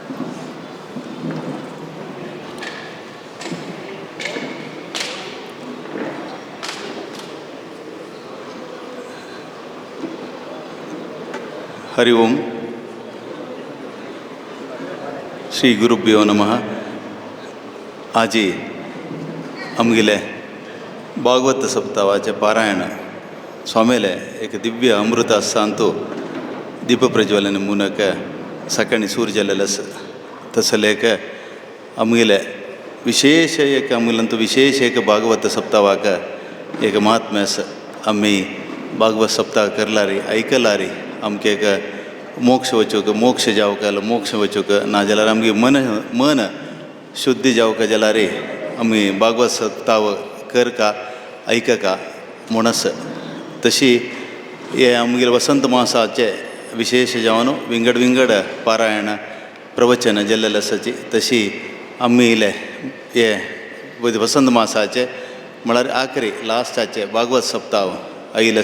हरि ओम. श्री गुरुभ्यो नमः. आजी आमगेले भागवत सप्तावाचे पारायण स्वामेले एक दिव्य अमृत सांतू दीप प्रज्वलन मूनक सकाळी सूर्यलेलस तसलेक आमगेले विशेष एक आमगेलंतू विशेष एक भागवत सप्तावाक एक महात्म्यास आम्ही भागवत सप्ताह करलारी ऐकलारी आमके एक मोक्ष वचूक मोक्ष जावक मोक्ष वचूक ना जाल्यार आमगे मन शुद्धी जावक जाल्यार आमी भागवत सप्ताह करका ऐकका म्हणस तशी हे आमगेर वसंत मासाचे विशेष जावन विंगड विंगड पारायण प्रवचन जाल्लेले आसाची तशी आमी इले हे वसंत मासाचे म्हळ्यार आखरी लास्टाचे भागवत सप्ताह आयिल्ले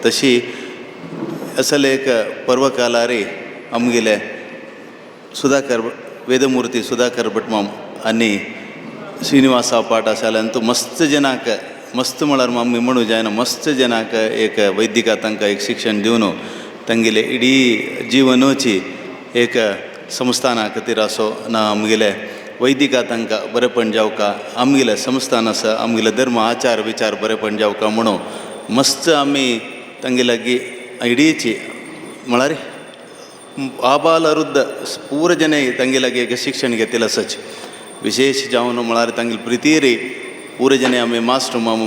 तशी असल एक पर्वकालारी आमगेले सुधाकर वेदमूर्ती सुधाकर भटमाम आनी श्रीनिवासा पाठ आसाल्यांतू मस्त जनाक मस्त म्हळ्यार आमी म्हणू जायना मस्त जनाक एक वैदिका तांकां एक शिक्षण दिवन तांगेले इडी जिवनूची एक संस्थाना खातीर आसो ना आमगेले वैदिका तांकां बरेपण जावका आमगेले संस्थान आसा आमगेले धर्म आचार विचार बरेपण जावका म्हणून मस्त आमी तांगे लागीं इडीची म्हळ्यार आबाल अरुद्ध पूर जने तांगे लागीं एक शिक्षण घेतिल्लें आसाच विशेष जावन म्हळ्यार तांगेले प्रितीरी पूर जने आमी मास्टर माम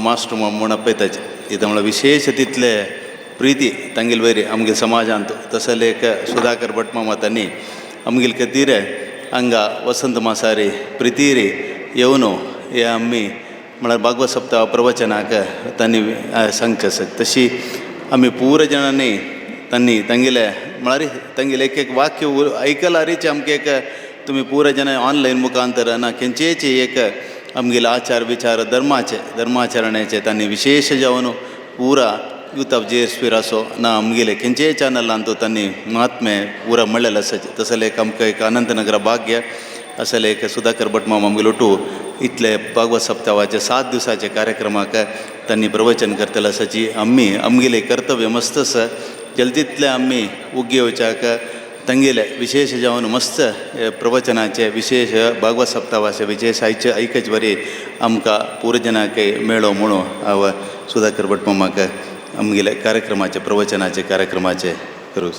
म्हूण आपयताचे इथं म्हळ्यार विशेष तितले प्रिती तांगेले वयरी आमगे समाजांत तसले एक सुधाकर भटमाम तांणी आमगेले खातीर हांगा वसंत मासारी प्रितीरी येवन हे आमी म्हळ्यार भागवत सप्ताह प्रवचनाक तांणी सांगचे आसात तशी आमी पूर जाणांनी तांणी तांगेले म्हळ्यार तांगेले एक वाक्य ऐकलारीच आमकां एक तुमी पूर जाणां ऑनलायन मुखांतर ना खंयचेच एक आमगेले आचार विचार धर्माचरणाचे तांणी विशेष जावन पुरा यूथ ऑफ जेएसपी आसो ना आमगेले खंयचेय चॅनलांतू तांणी महात्मे पुरा म्हणलेलें आसा तसले एक आमकां एक अनंतनगरा भाग्य असले एक सुधाकर भटमाम आमगेलो टू इतले भागवत सप्तावाचे 7 दिवसाचे कार्यक्रमाक तांणी प्रवचन करतले आसाची आमगेले कर्तव्य मस्त आसा जेल तितले आमी उगी वचाक तांगेले विशेष जावन मस्त प्रवचनाचे विशेष भागवत सप्तावाचे विशेष ऐकच बरी आमकां पुरजनाक मेळो म्हणून हांव सुधाकर भटमामाक आमगेले कार्यक्रमाचे प्रवचनाचे कार्यक्रमाचे करूं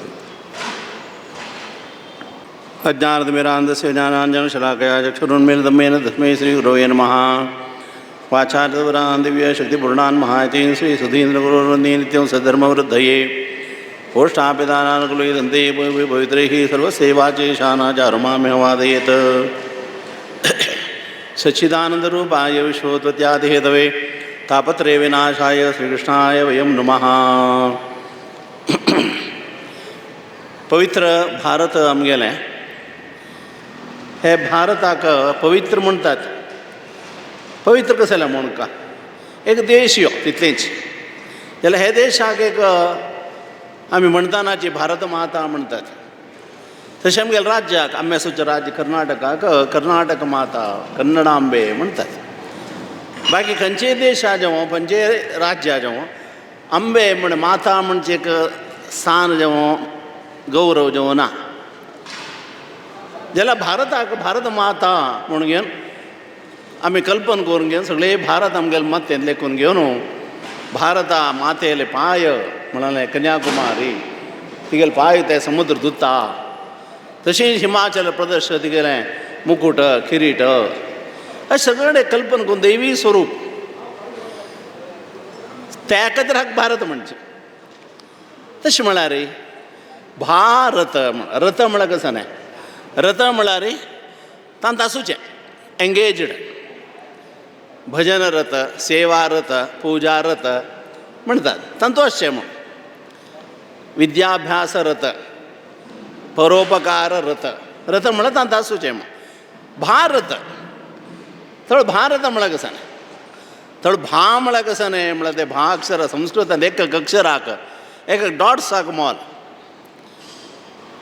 अज्ञानतिमिरान्धस्य ज्ञानाञ्जनशलाकया चक्षुरुन्मीलितं तस्मै श्रीगुरवे नमः वाचार्थपरान् दिव्यशक्तिपूर्णान् महायतीन् श्रीसुधीन्द्रगुरुर्वन्दे नित्यं सद्धर्मवृद्धये ओष्ठापिदानानुकूले दन्ते पवित्रैः सर्वसेवाचेशानाचारुमाम्यवादयेत् सच्चिदानन्दरूपाय विश्वोत्पत्त्यादिहेतवे तापत्रय विनाशाय श्रीकृष्णाय वयं नमः. पवित्र भारत आमगेले हे भारताक पवित्र म्हणटात. पवित्र कशें म्हणून एक देश यो तितलेंच जाल्यार हे देशाक एक आमी म्हणटानाची भारत माता म्हणटात तशें आमगेले राज्याक आम्यासूच्या राज्य कर्नाटकाक कर्नाटक माता कन्नडांबे म्हणटात. बाकी खंयचेय देशा जावं खंयचेय राज्या जावं अंबे म्हण माता म्हणजे एक स्थान जावं गौरव जावं ना जाल्यार भारताक भारत माता म्हणून घेवन आमी कल्पना करून घेवन सगळे भारत आमगेले मातेंत लेखून घेवन भारता मातेले पांय म्हणाले कन्याकुमारी तिगेले पांय ते समुद्र धुता तशेंच हिमाचल प्रदेश तिगेलें मुकुट किरीट अशें सगळें कल्पना करून दैवी स्वरूप त्या खातीर भारत म्हणचे. तशें म्हळ्यार भारत रथ म्हळ्यार कसो न्हय रथ म्हळ्यार तांत आसूचें एंगेजड भजन रथ सेवा रथ पुजा रथ म्हणटात तांतू आसचें म्हूण विद्याभ्यास रथ परोपकार रथ रथ म्हळ्यार तांत आसूचें म्हूण भारत थोडं भारत म्हळ्यार कसो न्हय थोडं भा म्हळ्यार कसो न्हय म्हळ्यार ते भा अक्षर संस्कृतांत एक अक्षराक एक डॉट्साक मोल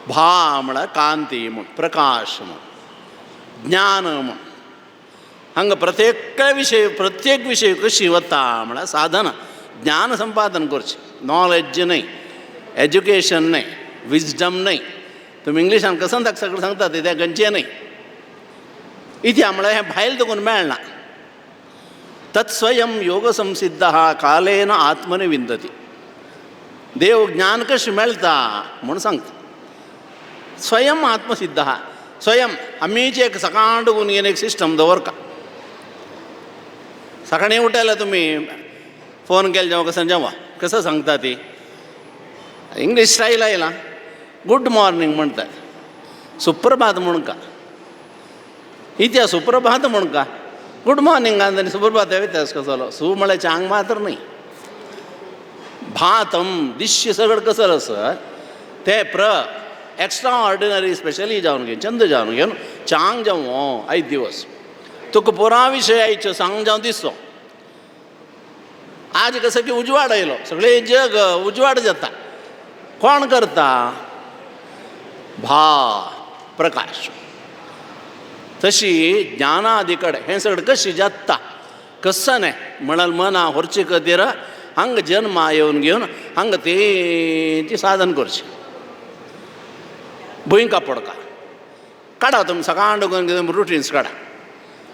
भा म्हण कांती म्हण प्रकाश म्हण ज्ञान म्हण हंग प्रत्येक विषय कशी वता म्हळ्यार साधन ज्ञान संपादन करचें नॉलेज न्हय एज्युकेशन न्हय विजडम न्हय तुमी इंग्लिशान कसं सगळं सांगता ते गंजे न्हय इत्या म्हळ्यार हें भायर देखून मेळना तत्स्वयं योग संसिद्ध कालेन आत्मने विंदती देव ज्ञान कशें मेळटा म्हूण सांगता स्वयं आत्मसिद्ध स्वयं आमीच एक सकाळ उठून एक सिस्टम दवरका सकाळीं उठयला तुमी फोन केले जेव्हा कसं सांगता ती इंग्लीश स्टाईल आयला गुड मॉर्निंग म्हणटात सुप्रभात म्हणका इत्या सुप्रभात म्हणका गुड मॉर्निंग आनी सुप्रभात व्यत्यास कसलो सू म्हळ्यार चांग मात्र न्ही भातम दिश्य सगळं कसं आसत ते एक्स्ट्रा ऑर्डिनरी स्पेशली जावन घेवन चंद जावन घेवन चांग जावं 5 दिवस तुका पुरा विशय आयच्यो सांग जावं दिसतो आज कसं की उजवाड आयलो सगळे जग उजवाड जाता कोण करता भा प्रकाश तशी ज्ञानादी कडेन हें सगळें कशी जाता कसं न्हय म्हणाल मना व्हरचे खातीर हांगा जन्मा येवन घेवन हांगा तेंची साधन करचें भूंय कापडका काडा तुमी सकाळ उठून रुटीन्स काडा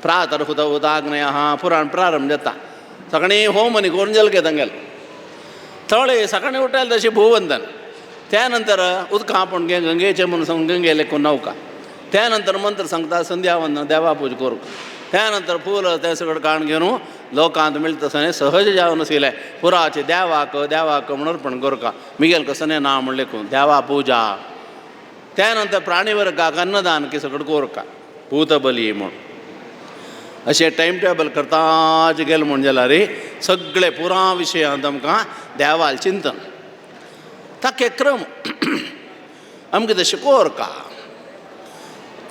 प्रातर हुत उदाग्नय पुराण प्रारंभ जाता सकाळीं होम आनी करून जल घेता गेलो थळे सकाळीं उठयला तशी भूवंदन त्या नंतर उदका आपण गंगेचें म्हणून सांगून गंगे लेखून नौका त्या नंतर मंत्र सांगता संध्या वंदन देवा पूज करूं त्या नंतर फूल तें सगळें काण घेवन लोकांत मिळता सने सहज जावन आशिल्लें पुराचे देवाक म्हण अर्पण करका मिगेल कसने नांव म्हण लेखून देवा पुजा त्या नंतर प्राणीवर्गाक अन्नदान की सगळें कोरका भूतबली म्हूण अशें टायम टेबल करताच गेलो म्हण जाल्यार सगळे पुरा विशयांत आमकां देवाल चिंतन ताके क्रम आमकां तशें कोरका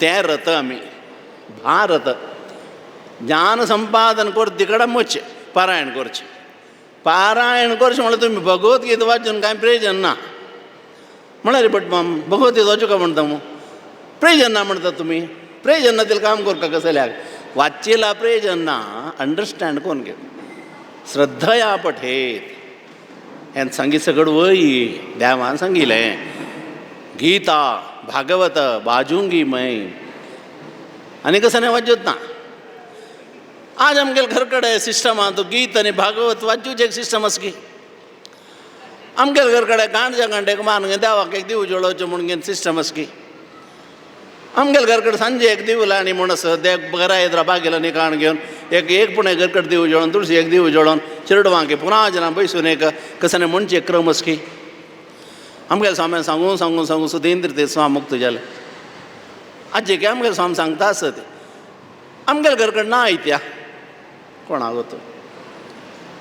तें रथ आमी भारत ज्ञान संपादन करता कडेन वचचें पारायण करचें म्हळ्यार तुमी भगवद्गीता वाचून कांय प्रयोजन ना म्हळ्यार बट भगवद्गीता वाचूं काय म्हणटा मग प्रयोजन ना म्हणटा तुमी प्रयोजन ना तिला काम करता कसल्याक वाचीला प्रयोजन ना अंडरस्टँड कोण घे श्रद्धया पठेत हें सांगी सगळं वय देवान सांगिल्लें गीता भागवत बाजूंगी मै आनी कसं नाही वाजत ना आज आमगेले घर कडेन सिस्टम आहा तो गीत आनी भागवत वाचूचे एक सिस्टम आसा की आमगेले घर कडेन गांठच्या गांठेक मान देवाक एक दिव जोडोवचें म्हूण घेवन सिस्टम आसा की आमगेले घर कडेन सांजे एक दिव लाणी म्हूण आसा देव घरा येद्रा बागेला न्ही काण घेवन एक पुणे घर कडेन दिव जोडोवन तुळशी एक दिव जोडोवन चिरडवांकी पुना जना बैसून एक कसं म्हणचे क्रम आसा की आमगेले स्वाम्यान सांगून सुधींद्र ते स्वाम मुक्त जाले आजी की आमगेले स्वाम सांगता आसत ते आमगेले घर कडेन ना इत्या कोणाक तो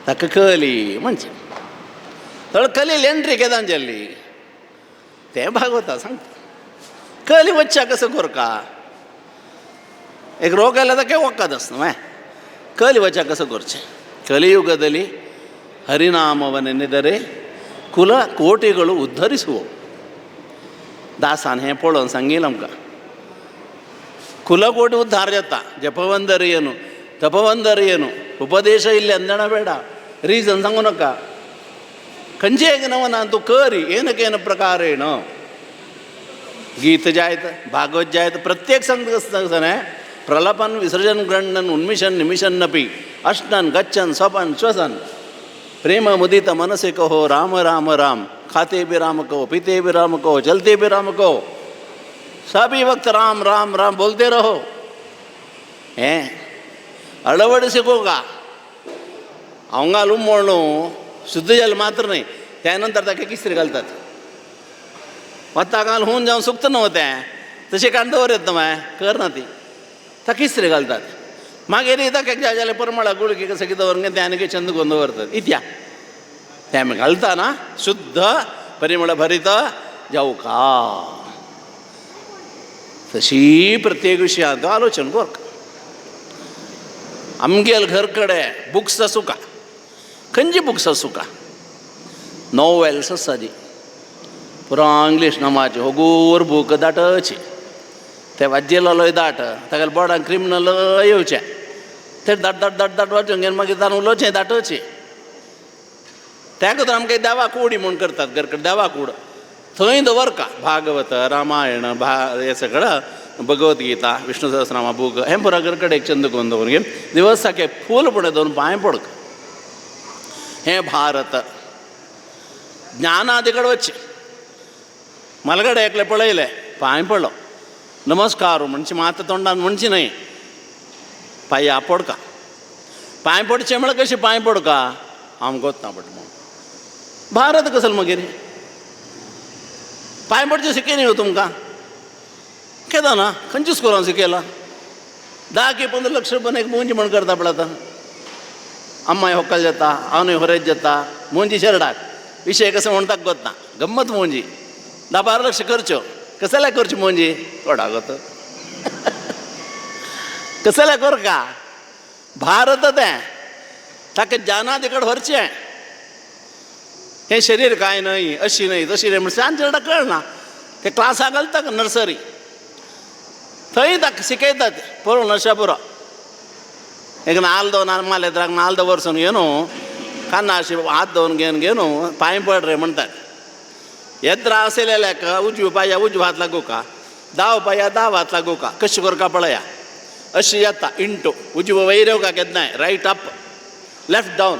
ताका कली म्हणचे थोडं कली एंट्री केदान जाल्ली तें भागवता सांगता कली वच्चा कसं कोरका एक ರೋಗ ಎಲ್ಲ ಅದಕ್ಕೆ ಒಕ್ಕದಸ್ನವೆ ಕಲಿ ವಚ ಕಸ ಕೊರ್ಚೆ ಕಲಿಯುಗದಲ್ಲಿ ಹರಿನಾಮವನ್ನೆನೆದರೆ ಕುಲ ಕೋಟಿಗಳು ಉದ್ಧರಿಸುವವು दासान हें पळोवन सांगिल्लें आमकां कुलकोटी उद्धार जाता जपवंदर येनु तपवंदर येनु उपदेश इल्ले अंदण ಬೇಡ ರೀಸನ್ सांगू नका खंयचें नवना तूं कर ಏನಕೇನ ಪ್ರಕಾರೇಣ गीत जायत भागवत जायत प्रत्येक संघ प्रलपन विसर्जन ग्रंडन उन्मिशन निमिशन नपी अष्टन गच्छन स्वपन श्वसन प्रेम मुदित मनसे कहो राम राम राम खाते भी राम कहो पीते भी राम कहो चलते भी राम कहो सभी वक्त राम राम राम बोलते रहो हैं अडवड शिकोगा अवंगाल उमळणू शुद्ध जल मात्र नाही त्यानंतर ताका किस्त्री घालतात वता घाल होऊन जावन सुक्त नव्हतें तशें काण दवरत न्हय कर ना ती ताका किस्त्री घालतात मागीर ताका जाय जाल्यार परमळा गुळकी कसं कितें दवरून तें आनी चंद करून दवरतात इत्या तें आमी घालता ना शुद्ध परिमळ भरीत जावं का तशी प्रत्येक विशयांत आलोचन कर आमगेल घर कडेन बुक्स आसूं का खंयची बुक्स आसूं का नॉवेल्स आसा दी पुरो इंग्लीश नांवाचे होगूर बूक धाटची ते वाजेलो लय धाट ताका बोर्डाक क्रिमिनल येवचे ते धाट धाट धाट धाट वाचून घेवन मागीर ताणें उलोवचें धाटची ताका तर आमकां देवा कूड म्हूण करतात घर कडेन देवा कूड थंय दवरका भागवत रामायण हें सगळं भगवद्गीता विष्णू सहस्रनामा बूक हें पुरो घर कडेन एक चंद करून दवरून घेवन दिवस सारकें फूलपणे दवरून पांय पडक हें भारत ज्ञानादी कडेन वचचें मलगडे एकले पळयले पांय पडलो नमस्कार म्हणचे मात तोंडान म्हणची न्हय पांया पडका पांय पडचें म्हळ्यार कशें पांय पडका आमकां वचना पड म्हणून भारत कसलो मागीर पांय पडचें शिकयलें न्हू तुमकां केदां ना खंयचीच करून शिकयला 10 की 15 लक्ष रुपयान एक मोंजी म्हण करता पळय आतां अम्माय होकल जाता हांवूय होरेज जाता मोंजी शेरडाक विशय कसो म्हणटा गोतना गम्मत मोंजी 10-12 लक्ष करच्यो कसल्या करच्यो मोंजी थोडा गोत कसल्या करका भारत तें ताका ज्ञानादी कडेन व्हरचें हें शरीर कांय न्हय अशी न्हय तशी न्हय म्हण सांज चेडा कळना ते क्लासाक घालता नर्सरी थंय ताका शिकयतात पळोवन अशें पुरो एक नाल्ल माले नाल्ल दवरसून घेवन कान्ना अशी हात दवरून घेवन पांय पड रे म्हणटात येद्रा आसलेल्याक उजवी पांया उजवा हात लागू का दाव पांया दाव हात लागू का कशें करता पळया अशी येता इंटू उजवो वयर का केन्नाय रायट अप लेफ्ट डावन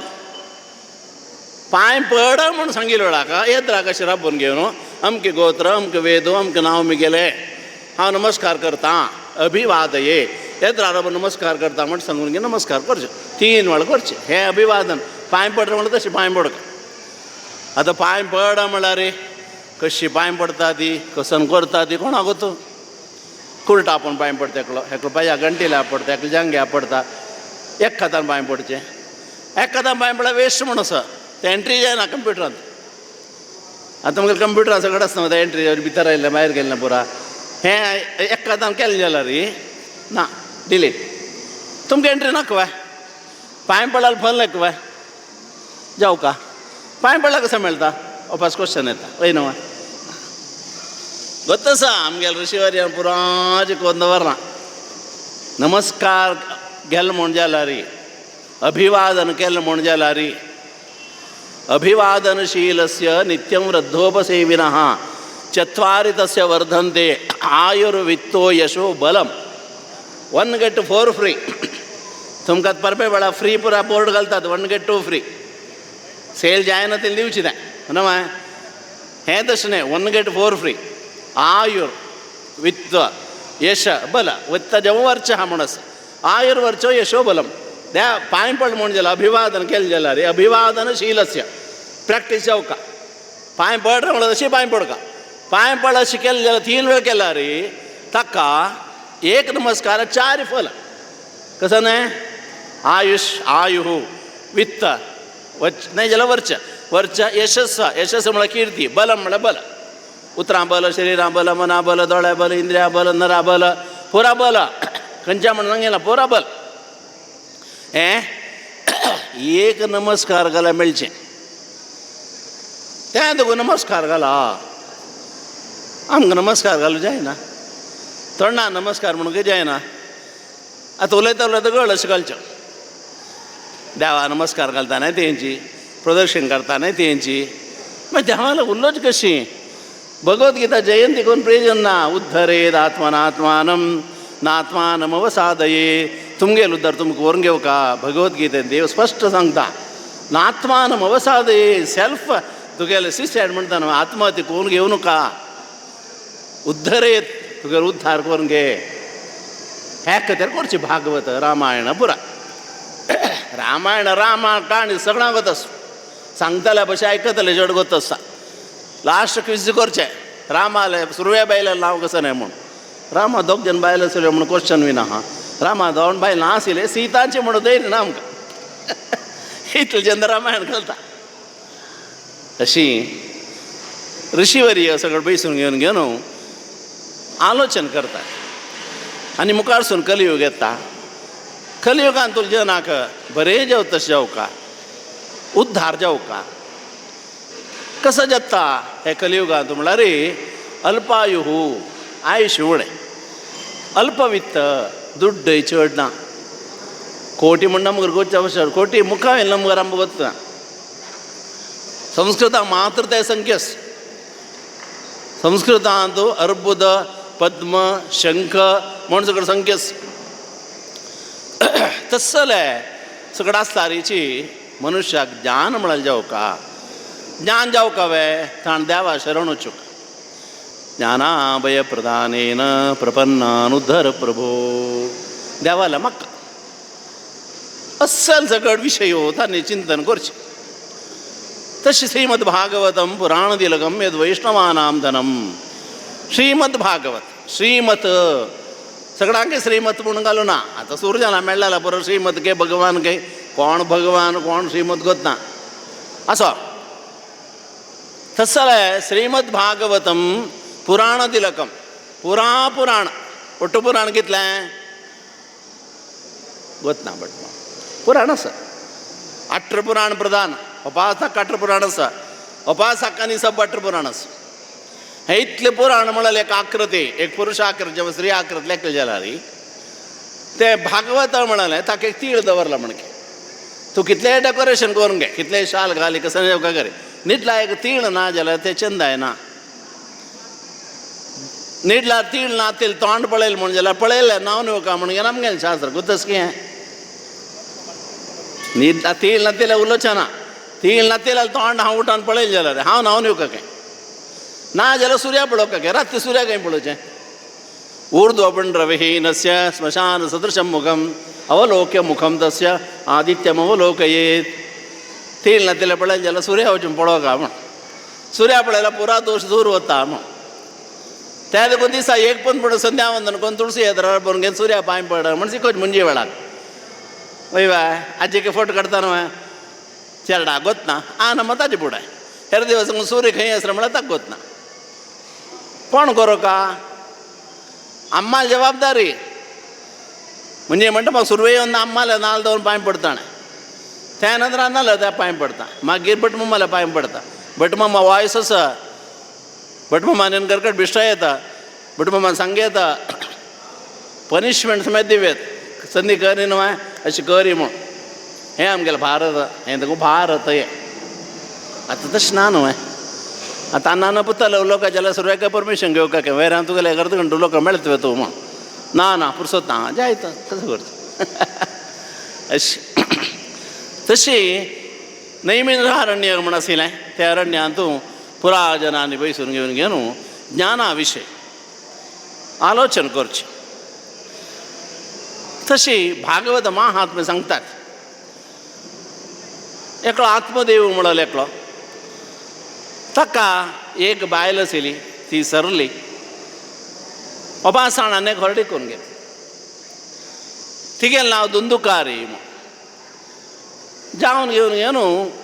पांय पड म्हूण सांगिल्लो वेळाक येद्रा कशें राबून घेवन अमके गोत्र अमके वेदो अमके नांव मिगेले हांव नमस्कार करता अभिवादये येद्रा राबून नमस्कार करता म्हण सांगून घे नमस्कार करचें 3 वेळा करचें हें अभिवादन पांय पड म्हणल्यार तशें पांय पडका आतां पांय पड म्हळ्यार रे कशी पांय पडटा ती कसन करता ती कोणाक तूं कुर्टा आपूण पांय पडटा एकलो पांया गंटेल्या पडटा एकलो जांग्या पडटा एक खातान पांय पडचें एक खातान पांय पडल्यार वेस्ट म्हण आसा तें एंट्री जायना कंप्युटरांत आतां मुगेल कंप्युटरान सगळें आसता तें एंट्री भितर आयलें भायर गेलें पुरा हें एक खातान केलें जाल्यार री ना डिलीट तुमकां एंट्री नाका काय पांय पडल्यार फल नाका काय जावं का पांय पडल्यार कसो मेळटा वापस क्वेश्चन येता हय न्हू ಗೊತ್ತ ಸ ಆಮ್ಗೆಲ್ ಋಷಿವರ್ಯ ಪುರಾಜಕ್ಕೆ ಕೊಂದವರ್ನ ನಮಸ್ಕಾರ ಗೆಲ್ ಮೊಂಜಾಲಾರಿ ಅಭಿವಾದನ ಕೆಲ್ ಮೊಂಜಾಲಾರಿ ಅಭಿವಾದನಶೀಲಸ್ಯ ನಿತ್ಯಂ ವೃದ್ಧೋಪಸೇವಿನಃ ಚತ್ವಾರಿ ತಸ್ಯ ವರ್ಧಂತೆ ಆಯುರ್ವಿತ್ತೋ ಯಶೋ ಬಲಂ 1 get 4 फ्री तुमकां परपे वेळा फ्री पुरा बोर्ड घालतात 1 get 2 फ्री सेल जायना ते दिवची तें न्हू हें तशें न्हय 1 get 4 फ्री आयुर वित्त यश बल वित्त जवर्च हा म्हणस आयुर्वर्चो यशो बलम त्या पांय पड म्हण जाल्यार अभिवादन केलें जाल्यार अभिवादनशीलस्य प्रॅक्टीस जावका पांय पड म्हणल्यार अशी पांय पडका पांय पड अशें केलें जाल्यार 3 वेळ केला रे ताका एक नमस्कार 4 फल कसो न्हय आयुष आयुः वित्त वच न्हय जाल्यार वर्च वर्च यशस्स यशस्स म्हळ्यार कीर्ती बलम म्हळ्यार बल उतरां बल शरिरां बल मना बल दोळ्या बल इंद्रिया बल नरा बल पुरा बल खंयच्या म्हण सांगिना पुरा बल हें एक नमस्कार घाला मेळचें तें तुका नमस्कार घाला आमकां नमस्कार घालूं जायना तोंडां नमस्कार म्हणूंक जायना आतां उलयता उलयता गळ अशें घालच्यो देवा नमस्कार घालता न्हय तेंची प्रदक्षिण करता न्हय तेंची मागीर देवाला उलोवच कशी भगवद्गीता जयंती करून प्रयोजन ना उद्धरेद आत्मनात्मानं नात्मानमवसादये तुमगेल उद्धार तुमकां व्हरून घेवका भगवद्गीतेन देव स्पश्ट सांगता नात्मानमवसादये सेल्फ तुगेले सुसायड म्हणटा न्हू आत्महत्या करून घेवं नका उद्धरेत तुगेलो उद्धार करून घे हे खातीर करची भागवत रामायण पुरा रामायण रामा काणी सगळां गोतस सांगतल्या भशेन आयकतले चड गोत आसता लास्ट क्विज करचें रामाले सुरव्या बायला नांव कसो न्हय म्हूण रामा 2 जन बायलो आसल्यो म्हूण क्वेश्चन बीन आहा रामा 2 बायल नाशिल्ले सीतांचे म्हणून धैर्य ना आमकां इतलें जेन्ना रामायण घालता अशी ऋषीवर्य सगळें बैसून घेवन आलोचन करता आनी मुखारसून कलियूग येता कलियुगान तुज्या जनाक बरें जावं तशें जावं का उद्धार जावं का कसो जाता हे कलियुगांत म्हळ्यार अल्पायुहू आयुश्य उणें, अल्पवित्त दुड्ड चड ना. कोटी म्हणटा मुखार गोंयच्या वर्सार कोटी मुखार येयला मुखार आमकां वता. संस्कृतांत मात्र ते संख्यस. संस्कृतांत अर्बुद पद्म शंख म्हण सगळं संख्यस. तसले सगळं आसतारीची मनुष्याक ज्ञान म्हळ्यार जावका. ज्ञान जावका वे ताण देवा शरण वचूंक. ज्ञानाभय प्रदानेन प्रपन्नानुद्धर प्रभो. देवाला म्हाका अस्सल सगळ विशय तांणी चिंतन करचें. तशें श्रीमद भागवतम पुराण दिलगम यद वैष्णवानाम धनम. श्रीमद भागवत श्रीमत सगळ्यांक श्रीमत म्हणून घालूं ना. आतां सुरजाना मेळ्ळा बरो श्रीमत गे भगवान गे भगवान कोण श्रीमत गोतना असो. तसले श्रीमद भागवतम पुराण तिलकम. पुराण ಒಟ್ಟು पुराण कितलें ಗೊತ್ತಾ बट पुराण आसा. 18 पुराण प्रधान. उपासक 18 पुराण आसा. उपासक आनी सब 18 पुराण आसा. हे इतले पुराण म्हळ्यार एक आकृती, एक पुरुश आकृती जेव्हा स्त्री आकृती लेखले जाल्यार ते भागवत म्हणाले ताका एक तीळ दवरला म्हणके. तूं कितलेंय डेकोरेशन करून घे, कितलेंय शाल घाली कसं जेवका करे, नीटला एक तीळ ना जाल्यार ते चंद येना. नीटला तीळ ना तेल तोंड पळयलें म्हण जाल्यार पळयलें नांव नेवका म्हणून गेला आमगेलें शास्त्र गुतस की. नीट तीळ ना तेल्या उलोवचें. तीळ ना तेल्या तोंड हांव उठावन पळयलें जाल्यार हांव नांव नेवका काय ना जाल्यार सुर्या पळोवका काय रात्री सुर्या खंय पळोवचें. ऊर्ध्वपुण्ड्रविहीनस्य स्मशान सदृशं मुखम अवलोक्य मुखम तस्य आदित्यम अवलोकयेत. तीळ ना तेल्या पळयलें जाल्यार सुर्या वचून पळोवका म्हण. सुर्या पळयल्यार पुरा दोश दूर वता म्हण. त्या देखून दिसा एक पण संध्यावंदन करून तुळशी येद्रार बरोवन घेवन सुर्या पांय पड म्हण शिकोच म्हणजे वेळाक. वय बाय आजीके फोटो काडटा न्हय चेरडा गोतना आ ना ताजे फुडें हेर दिवस सूर्य खंय आसता म्हळ्यार ताका गोतना. कोण करो का आम्माल जबाबदारी म्हणजे म्हणटा म्हाका सुरवे येवन आम्माले नाल दवरून पांय पडता. त्या नंतर नाल्या त्या पांय पडता. मागीर भटमामाल्या पांय पडता. भटमामा वॉयस आसा. भटमामान करकट बिश्टा येता. भटमामान सांगे येता पनिशमेंट समेत दिवेत संदी करी न्हय अशें करी म्हूण. हें आमगेलें भारत. हें देखून भारत हें आतां तशें ना न्हय. आतां अन्नान पुत्ताले उलोवका जाल्यार सुरवेका परमिशन घेवका काय वेर हांव तुगेले अर्द घंटो उलोवका मेळटा तूं म्हूण ना पुरसोत ना जायत कसं करचें. अशें तशी नैमिषारण्य म्हण आशिल्लें त्या अरण्यांत तूं पुरा जनांनी बैसून घेवन ज्ञाना विशय आलोचन करचें. तशी भागवत महात्म्य सांगतात. एकलो आत्मदेव म्हणून एकलो ताका एक बायल आशिल्ली ती सरली अपासाणान एक हरडी करून गेली. तिगेलें नांव दुंदुकारी म्हूण. जावन घेवन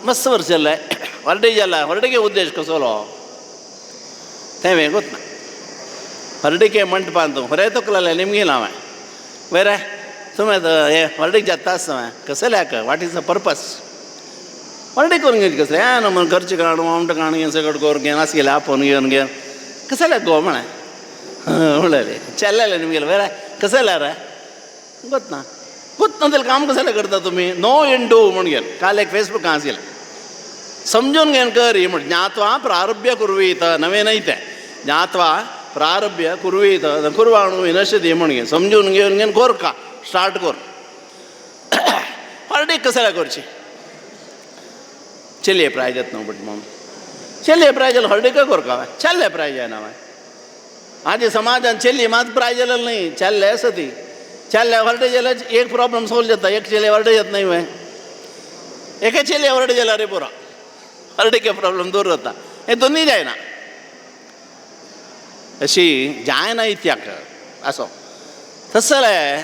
मस्त वर्स जालें. हरडी जाला. हरडीके उद्देश कसलो तें वें गोतना. हरडीके मंटपान तूं खरें तकलें निमगेलां हांवें वेरे तुमी हे हरडीक जाता आसता कसल्याक वॉट इज द पर्पस. हरडी करून घेवन कसलें हें न्हू म्हण घरचें काणू आमटें काणू घेवन सगळें करून घेवन आसलेलें आपोवन घेवन कसल्याक गो म्हळें म्हणलें चेल्लेलें निमगेलें वेरे कसल्या रे गोतना. गोतना जाल्यार काम कसलें करता तुमी नो इंडू म्हूण घेवन काल एक फेसबुकां आशिल्लें समजून घेवन कर ही म्हण. ज्ञात्वा प्रारभ्य कुर्वीत नवेनय तें ज्ञात्वा प्रारभ्य कुर्वीत कुर्वाणू विनश्यती म्हण घेवन समजून घेवन कर का स्टार्ट कर. हरडीक कसल्या करची चलये प्रायज येत न्हू बट मग चलये प्रायज जाल्यार हरडीक करका चल्ले प्रायज जायना हांवें. आजी समाजान चली मात प्रायज जाल्यार न्हय चल्ले आसा ती चल्ले हरडे जाल्यार एक प्रॉब्लम सॉल्व जाता. एक चले हरडे जात न्हय वे एके चली हरडे जाल्यार रे पुरो हरडीके प्रॉब्लम दूर जाता. हे दोनूय जायना. अशी जायना इत्याक असो तसलें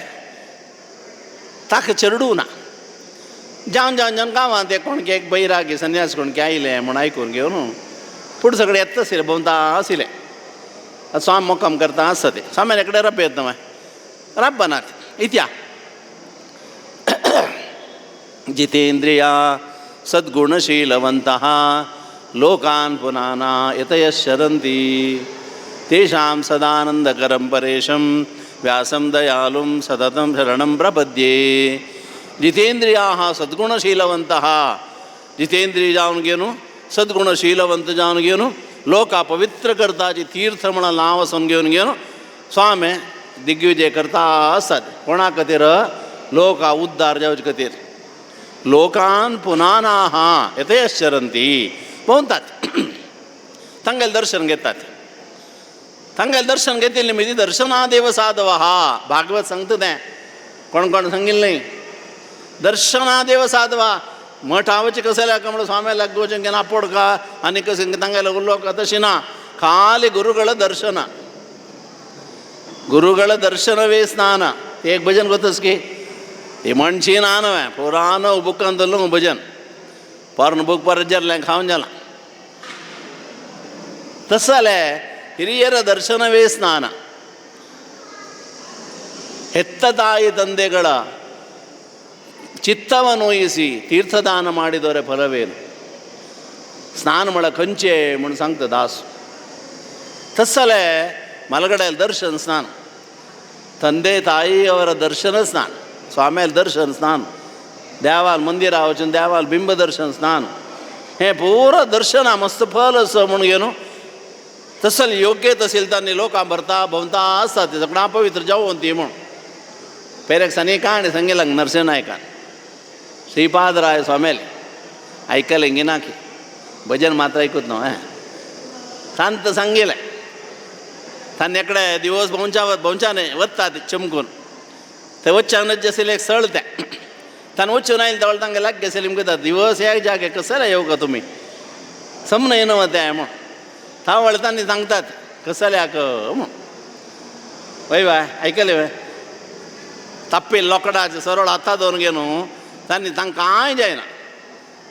ताका चेडू ना. जावन गांवांत एक कोणके एक बैरागी संन्यास कोणके आयले म्हूण आयकून घेवन पुढे सगळें येता आशिल्लें भोंवता आशिल्लें. स्वामी मोक्कम करता आसता ते स्वाम्यान एकडे रप येत न्हय रब्बनाथ इत्या जितेंद्रिया सद्गुणशीलवंतः लोकान् पुनाना यतयश्चरन्ति तेषां सदानन्दकरं परेशं व्यासं दयालुं सततं शरणं प्रपद्ये. जितेंद्रियाः सद्गुणशीलवन्तः, जितेंद्रिय जावन गेनु सद्गुणशीलवंत जावन गेनु लोका पवित्र करताची तीर्थ म्हणा नाव समजून घेऊन गेनु स्वामी दिग्विजय करता असतात. कोणा खातीर? लोका उद्धार जावचे खातीर. लोकान पुनानाः यतयश्चरन्ति पोवतात तांगेलें दर्शन घेतात. तांगेलें दर्शन घेतिल्लें म्हणजे दर्शनादेव साधवः. भागवत सांगता तें कोण कोण सांगिल्लें दर्शनादेव साधवा. मठावचे कसल्या का म्हणून स्वामी लागोचें घेवन आपोड का आनी कशें तांगेलें उलोवप तशें ना. ಖಾಲಿ ಗುರುಗಳ ದರ್ಶನ. ಗುರುಗಳ ದರ್ಶನವೇ ಸ್ನಾನ. एक भजन ಗೊತ್ತಸ್ की ते म्हणची नानवे पुराण बुकांतलो भजन ಪರ್ನ ಬುಕ್ ಪರ್ಜರ್ಲೆ खाऊन जाला. ತಸಲೆ ಹಿರಿಯರ ದರ್ಶನವೇ ಸ್ನಾನ. ಹೆತ್ತ ತಾಯಿ ತಂದೆಗಳ ಚಿತ್ತವನ್ನೊಯಿಸಿ ತೀರ್ಥದಾನ ಮಾಡಿದವರ ಫಲವೇನು? ಸ್ನಾನ ಮಾಡ ಕಂಚೆ म्हणून सांगता दास. ತಸಲೆ ಮಲಗಡೆಯಲ್ಲಿ ದರ್ಶನ ಸ್ನಾನ, ತಂದೆ ತಾಯಿಯವರ ದರ್ಶನ ಸ್ನಾನ, ಸ್ವಾಮಿಯಲ್ಲಿ ದರ್ಶನ ಸ್ನಾನ, देवाल मंदिरा वचून देवाल बिंब दर्शन स्नान हे पुरा दर्शन मस्त फल असं म्हणून घेऊन तसल योग्य तसेल त्यांनी लोकां भरता भोवता असतात ते सगळं पवित्र जाऊन ती म्हणून पेरेक सनी काणी सांगेलां नरसिंहनायकान श्रीपादराय स्वामेले ऐकले गिना की भजन मात्र ऐकूत ना शांत सांगेले तांणी एकडे दिवस भोंवच्याने वता चमकून ते वच्चानच जसेल एक स्थळ ते तान वचून आयले तवळ तांगे लाग गेसेली म्हणटा दिवस एक जागे कसले येऊ का तुमी समन येना वता म्हण तावळ तांणी सांगतात कसल्याक म्हण वय बाय ऐकले वय ताप्पे लोकडाचे सरळ हाता दोन घेवन तांणी तांकां कांय जायना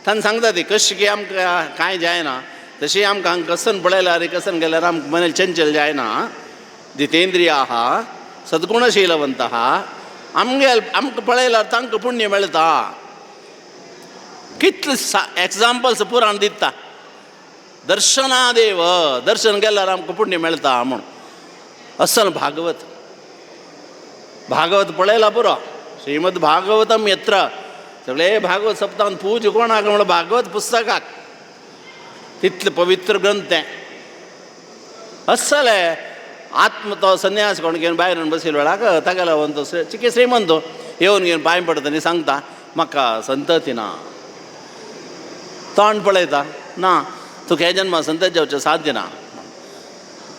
तांणी सांगता ती कशी की आमकां कांय जायना तशी आमकां कसन पळयल्यार कसन गेल्यार आमकां मनेल चंचल जायना. जितेंद्रिय आहा सद्गुणशीलवंत आहा आमकां पळयल्यार तांकां पुण्य मेळटा. कितले एग्जाम्पल्स पुराण दिता. दर्शनादेव दर्शन केल्यार आमकां पुण्य मेळटा म्हूण असल भागवत. भागवत पळयला पुरो श्रीमद भागवतम यत्र सगळे भागवत सप्तान पूज कोणाक म्हण भागवत पुस्तकाक तितले पवित्र ग्रंथ तें असले. आत्म तो संन्यास कोण घेवन भायर बशिल्लो वेळाक तागेलो तो चिके श्रीमंत येवन घेवन पांय पडटा आनी सांगता म्हाका संतती ना. तोंड पळयता ना तुका हे जन्मा संतत जावचें साध्य ना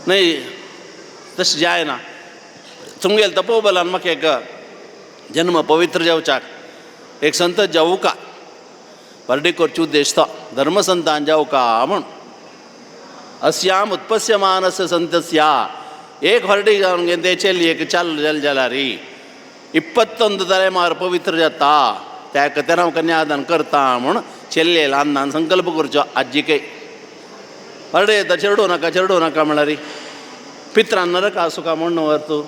न्हय तशें जायना. तुमगेले तपोबलान म्हाका एक जन्म पवित्र जावच्याक एक संतत जावूं का पर्डेकोरची उद्देश तो धर्मसंतान जावं का म्हूण. अस्याम उत्पस्यमानस्य संतस्या एक हरडी जावन घेवन ते चेल्येक चाल जल जाल्यारी 21 तलेमार पवित्र जाता त्या खातीर हांव कन्यादान करता म्हूण चेल्ले ल्हान ल्हान संकल्प करचो आज्जीके. हरडे येता चेडूं नाका म्हळ्यार पित्रान नरका सुका म्हण व्हर तूं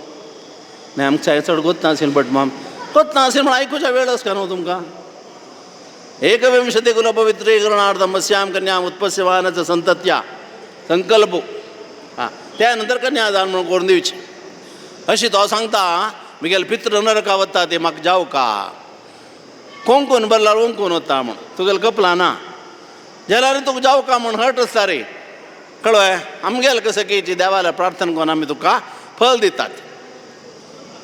न्ही आमकां चड गोत नाशिल्लें बट माम गोत नाशिल्लें म्हण आयकुच्या वेळ आसता न्हू तुमकां. एकविंशति कुल पवित्रीकरणार्थमस्याम कन्याम उत्पस्यमानस्य संतत्या संकल्प हां त्या नंतर कन्यादान म्हणून करून दिवचें अशी तो सांगता. म्हगेले पित्र नरका वता ते म्हाका जावं का कोंकून बरल्यार ओंकून वता म्हण तुगेलें कपलां ना जाल्यार तुका जावं का म्हण हट आसता रे कळ्ळें. आमगेले कशें की देवाल्या प्रार्थना करून आमी तुका फल दितात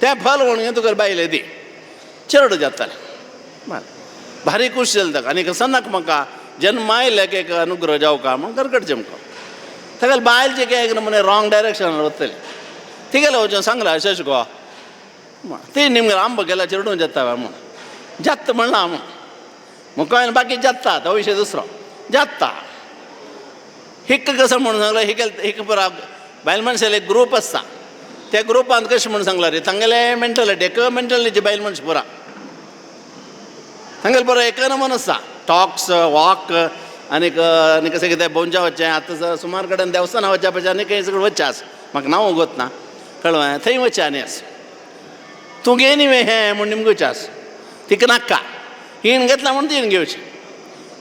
तें फल म्हणून तुगेले बायले दी चेडूं जातालें भारी खूश जालें ताका. आनी सनाक म्हाका जन्म आयल्याक एक अनुग्रह जावं का म्हण करकडचें म्हाका. तागेले बायलचे एक म्हणे रॉंग डायरेक्शनार वतले तिगेले वचून सांगला अशें गो ती निमगे आंब गेल्या चेडूं जाता म्हूण जात्ता म्हणला म्हूण म्हाका बाकी जाता तो विशय दुसरो जाता. हिक्क कसो म्हणून सांगला हिक पुरा बायल मनशाले एक ग्रूप आसता त्या ग्रुपांत कशें म्हणून सांगला रे तांगेले मेंटलिटी एक मेंटलिटी बायल मनश पुरा तांगेले बरो एक नमन आसता टॉक्स वॉक आनी कशें कितें भोंवच्या वचचें आतां सुमार कडेन देवस्थाना वचच्या पयलीं आनी खंय सगळें वचचें आस म्हाका नांव गोत ना कळ्ळें थंय वचचें आनी आस तूं घे न्ही हें म्हूण निमगेवचें आस तिका नाका हिण घेतला म्हूण तिणें घेवचें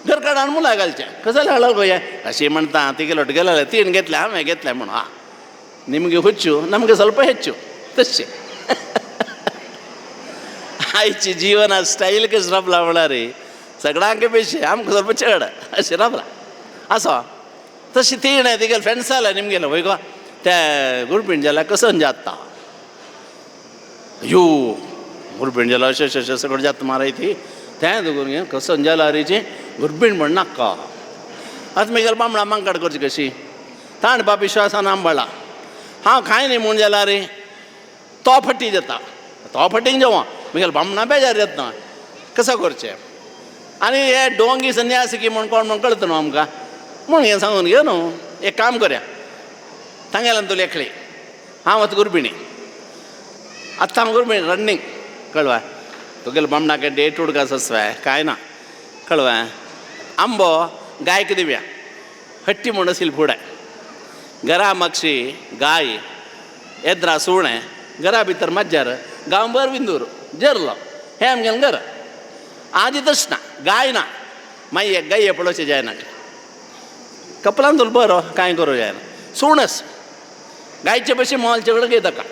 घरकाडान मुला घालचे कसं हळल गोया अशी म्हणता ती गेलो गेलेले तीन घेतले हांवें घेतले म्हणून ನಿಮಗೆ ಹುಚ್ಚು ನಮಗೆ ಸ್ವಲ್ಪ ಹೆಚ್ಚು तशें आयची जीवन स्टाईल कशी राबला म्हणा रे सगळ्यांक पेशे आमकां ಸ್ವಲ್ಪ चड अशें राबला असो तशी ती नाही तिगे फ्रेंड्स आला निमगेलो वय गो त्या गुरपिंजाला कसं जाता अयो गुरपिंजाला अशें अशें सगळं जाता माराय ती तें दुगून घेवन कसं जाला रेची गुरपिंड म्हण नाका आतां म्हगेल बामणा मांकाड करची कशी ताण बाप विश्वासान आंबाळा हांव खाय न्ही म्हूण जाल्यार रे तो फटी जाता तो फटींग जेवं म्हगेल बामणा बेजार येता कसं करचें आनी हे डोंगी संन्यासी की म्हण कोण म्हण कळटा न्हू आमकां म्हूण हें सांगून घे न्हू एक काम करया तांगेल्यान तूं लेखली हांव वता गुरबिणी आत्तां हांव गुरबिणी रनिंग कळवा तुगेलो बामणाक डेट उडकास आसवाय कांय ना कळवा आंबो गायक दिव्या हट्टी म्हूण आशिल्ली फुडें घरा मागशी गाय येद्रा सुणें घरा भितर मज्जार गांवभर बिंदूर जरलो हें आमगेलें घर आजी तशें ना गाय ना मागीर एक गाय पळोवचें जायना कपलान तुला बरो कांय करूं जायना सुणस गायचे भशेन मोलचे कडेन घेता का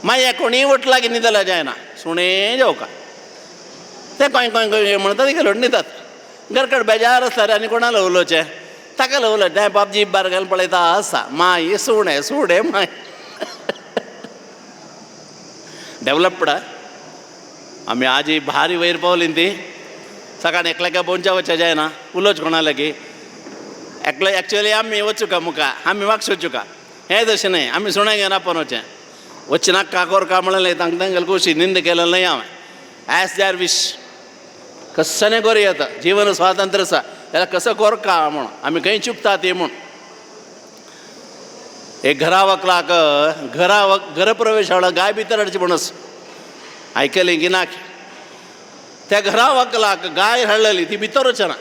मागीर कोणीय वट लागीं न्हिदला जायना सुणें जेवका ते खंय खंय खंय म्हणटा ती गेलो न्हिदतात घरकड बेजार आसल्यार आनी कोणाला उलोवचें ताका उलय तें बाप जीब बार घालून पळयता आसा माय सुणें सुणें माय डेवलपड आमी आजी भारी वयर पावली ती सकाळ एकल्याका बोंच्या वचचें जायना उलोवचें कोणा लागीं एकलो एक्चुअली आमी वचूं का मुखार आमी म्हाका सोदच्यो का हें तशें न्हय आमी सुणें घेवन आपोवन वचें वच्चें नाका कोर का म्हणलें तांकां तांगेल खुशी निंद केलें न्हय हांवें एज देर विश कसं करूं येता जीवन स्वातंत्र्य आसा जाल्यार कसं कोर का म्हूण आमी खंय चुकता ती म्हूण एक घरा वकलाक घर प्रवेश आवडा गाय भितर हाडची म्हणूस आयकलें की ना त्या घरा वकलाक गाय हाडलेली ती भितर वचना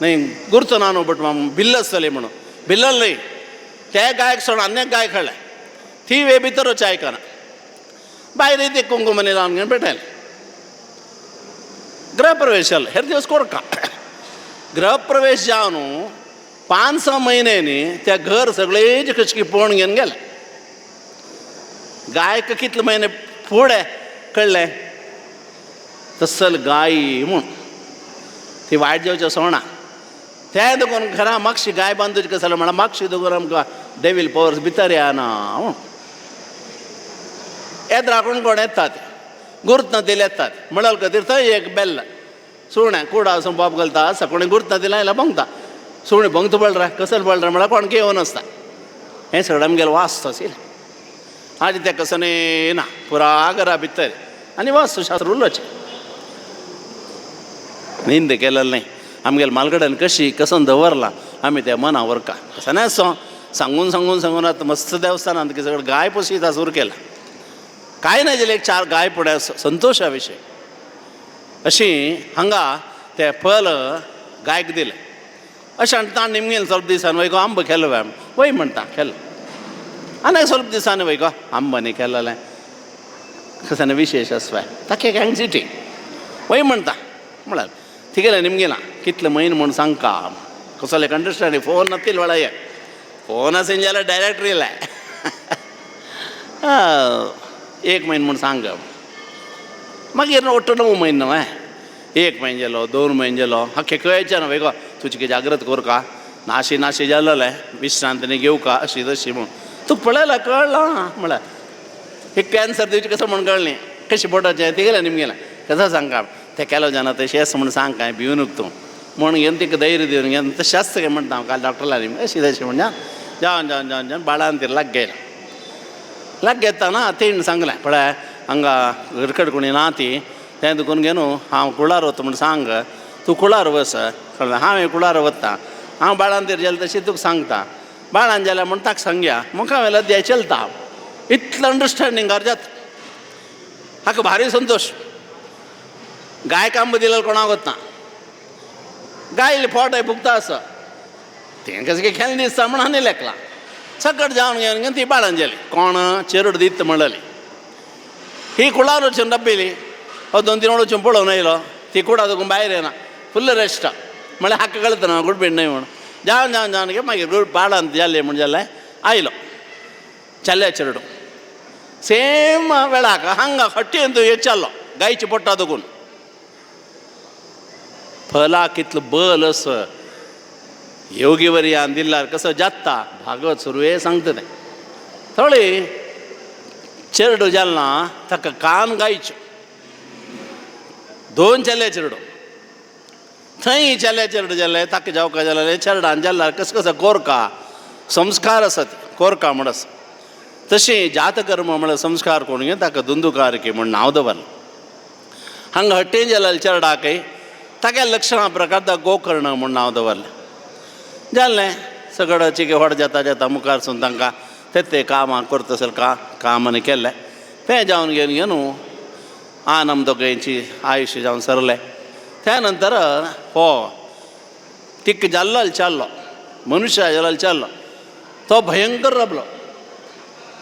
न्हय गुर्त ना न्हू बट बिल्ल आसतली म्हणून बिल्लल न्हय त्या गायक सोडून आनी एक गाय हाडल्या ती वे भितर वचची आयकना भायर ते कुंकुमनी लावन घेवन पेटयलें गृहप्रवेश जालो हेर दिवस कोर का गृहप्रवेश जावन 5-6 म्हयन्यांनी त्या घर सगळेच कशकी पळोवन घेवन गेले गायक कितले म्हयने फुडें कळ्ळें तसल गाय म्हूण ती वायट जेवचें सोडना तें देखून घरा मागशी गाय बांदूची कशें जालें म्हळ्यार मागशी देखून आमकां डेवील पवर्स भितर येना म्हूण येद्रा कोण येतात गुर्त न दिले येतात म्हळ्यार खातीर थंय एक बेल्ल सुणें कुडा वचून बाब घालता आसा कोणी गुर्त न दिला जाल्यार भोंगता सुणें भोंगता पडला कसलो पडला म्हळ्यार कोण घेवन आसता हें सगळें आमगेलें वास्त आशिल्लें आनी तें कसं ना पुरा घरा भितर आनी वास्तुशास्त्र उलोवचें निंद केलेलें न्हय आमगेल्या मालगड्यान कशी कसन दवरलां आमी त्या मना व्हरका कसं नाय सांगून आतां मस्त देवस्थानांत की सगळें गाय पोशिता सुरू केला कांय ना जाल्यार एक 4 गाय पुढे संतोशा विशय अशी हांगा ते फल गायक दिलें अशें आनी ताण निमगेल ಸ್ವಲ್ಪ दिसान वय गो आंब केलो वय म्हणटा केलो आनी ಸ್ವಲ್ಪ दिसांनी वय गो आंब न्ही केलेलें कसं विशेश आसवाय ताका एक एंग्जिटी वय म्हणटा म्हळ्यार थिगेलें निमगेलां कितले म्हयने म्हूण सांगता कसले अंडरस्टँडींग फोन नातील वेळा ये फोन आसले जाल्यार डायरेक्ट रिलाय 1 म्हयनो म्हूण सांग मागीर 8-9 म्हयने न्हय 1 म्हयनो जालो 2 म्हयने जालो आख्खें कळचें ना गो तुजी जागृत कोर का नाशी जालेलें विश्रांतीनी घेवं का अशी तशी म्हूण तूं पळयलां कळ्ळां म्हळ्यार एक कॅन्सर दिवचें कसं म्हूण कळ्ळें कशें पोटाचें तें गेलें निमगेलें कसं सांगता तें केलो जाणा तशें आसा म्हूण सांग कांय भिवून तूं म्हूण घेवन तिका धैर्य दिवन घेवन तशें आसता काय म्हणटा हांव काल डॉक्टरला अशी तशी म्हण जावन बाळान ती लाग घेताना तेणें सांगलें पळय हांगा घरकड कोणी ना ती तें दुखून घेवन हांव कुळार वता म्हूण सांग तूं कुळार वच कळ्ळें हांवें कुळार वता हांव बाळान ती जाल्यार तशी तुका सांगता बाळान जाल्यार म्हूण ताका सांगया मुखां वेल्यार द्याय चलता इतलें अंडरस्टँडींगार जाता हाका भारी संतोश गायक आंब दिलेलो कोणाक वता गायले फोटाय भुगता आसा तें कशें खेळून दिसता म्हूण आनी लेखलां सकट जावन घेवन ती बाळान गेली कोण चेरड दित म्हणली ही कुळार वचून डब्बिली 2-3 वचून पळोवन येयलो ती कुडा देखून भायर येना फुल्ल रेस्ट म्हळ्यार हाका कळता ना गुडबेड न्हय म्हूण जावन जावन जावन गे मागीर गुड पाड अंत जाल्ले म्हण जाल्यार आयलो चल्या चेडूं सेम वेळाक हांगा हट्टेन तूं येचाल्लो गायची पोट्टा दोगून फला कितलो बल अस योगीवर्यान दिल्यार कसो जाता भागवत सुरवे सांगता तें थोडी चेडूं जालना ताका कान गायच्यो 2 चले चेडूं थंय चले चेडूं जाले ताका जावका जाल्यार चेडणान जाल्यार कसो कसो कोरका संस्कार आसात कोरका म्हण आसा तशें जातकर्म म्हळ्यार संस्कार कोण गे ताका दुंदुकारकी म्हूण नांव दवरलें हांगा हट्टेन जाल्यार चेडाकय तागे लक्षणां प्रकार ताका गोकर्ण म्हूण नांव दवरलें जालें सगळो चिके व्हड जाता जाता मुखारसून तांकां ते कामां करता आसतना कामांनी केलें तें जावन घेवन घेवन आनंद दोगांयची आयुश्य जावन सरलें त्या नंतर हो तिक जाल्लो चाल्लो मनुश्य जाल्यार चाल्लो तो भयंकर रबलो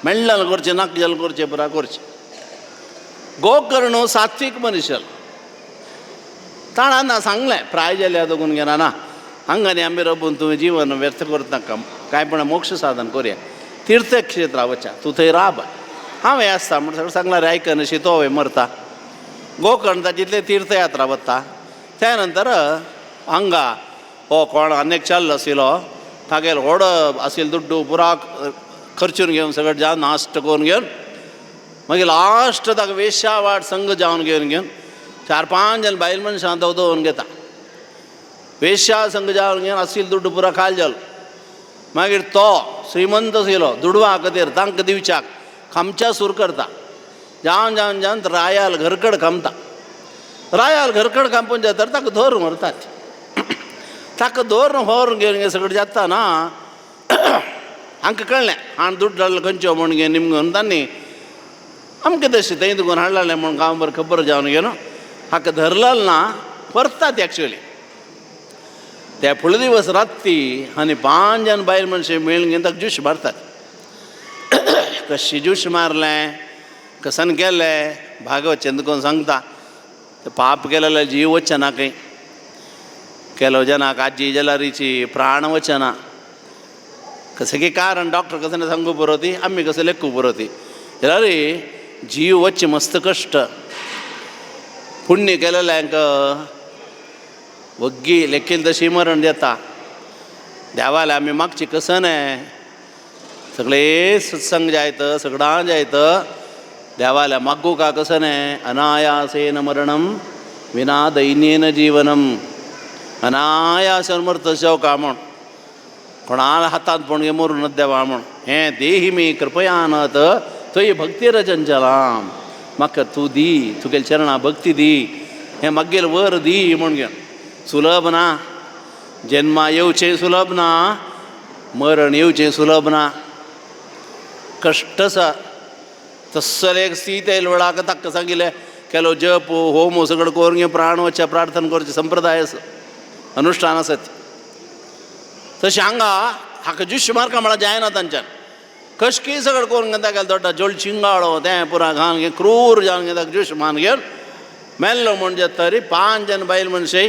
मेळ्ळें करचें नाक जाल करचें पुरा करचें गोकर्ण सात्वीक मनुश्य ताणा सांगलें प्राय जाल्या दोगून घेना ना हांगा न्ही आमी रबून तुवें जीवन व्यर्थ करता नाका कांय पण मोक्ष साधन करुया तीर्थक्षेत्रां वचा तूं थंय राब हांव हें आसता म्हण सगळें सांगल्यार आयकन अशी तो मरता गोकर्ण ताजितले तीर्थयात्रा वता त्या नंतर हांगा हो कोण आनीक चाल्लो आशिल्लो तागेलो व्हड आशिल्लो दुड्डू पुरा खर्चून घेवन सगळें जावन नाश्ट करून घेवन मागीर लास्ट ताका वेश्यावाट संघ जावन घेवन 4-5 जन बायल मनशां दोन घेता वेश्या संघ जावन घेवन आशिल्लो दुड्डू पुरा खाल जालो मागीर तो श्रीमंत आशिल्लो दुडवा खातीर तांकां दिवच्याक खामच्या सूर करता जावन जावन जावन रायाल घरकड खामता रायाल घरकड खांपून जाता ताका धरून व्हरतात ताका धरून व्हरून घेवन सगळें जाता ना हांकां कळ्ळें हाण दुड्ड हाडलो खंयच्यो म्हूण घे निमगून तांणी अमकें तशें थंय तुगून हाडलें म्हूण गांवभर खबर जावन घेवन हाका धरलेलो ना परतात एक्चुअली त्या फुडले दिवस राती आनी 5 जन बायल मनशां मेळून घेवन ताका ज्यूश मारतात कशी ज्यूश मारलें कसन केलें भागवत चंद्रकोन सांगता पाप केलेले जीव वचना ना खंय केलो जनाक आजी जलारीची प्राण वचना कसं की कारण डॉक्टर कसं सांगू बरो ती आम्ही कसं लेखू बरो ती जाल्यार जीव वच्चे मस्त कश्ट पुण्य केलेल्यांक वग्गी लेखील तशी मरण देता देवाला आमी मागची कसं नाही सगळे सत्संग जायत सगळां जायत देवाला मागू का कसं नाही अनायासेन मरणम विना दैन्येन जीवनम अनायासन मरत शव का म्हण कोणाला हातात पण मरूनच देवा म्हण हें देही मी कृपयानत थंय भक्तीर चंचलाम म्हाका तूं दी तुगेल चरणा भक्ती दी हें मागेल वर दी म्हण घेवन सुलभ ना जन्मा येवचें सुलभ ना मरण येवचें सुलभ ना कश्ट आसा तसले एक स्थित येयले वेळाक ताका सांगिल्लें केलो जप होम सगळें करून घेवन प्राण वचचें प्रार्थना करचें संप्रदाय आसा अनुश्ठान आसत तशें हाका जुश्य मारका म्हळ्यार जायना तांच्यान कशकी सगळें करून घेता गेलो दोड्डा जोड चिंगाळो तें पुरा घालून घेवन क्रूर जावन घेता जुश्य मान घेवन मेल्लो म्हणजे तरी 5 जन बायल मनशां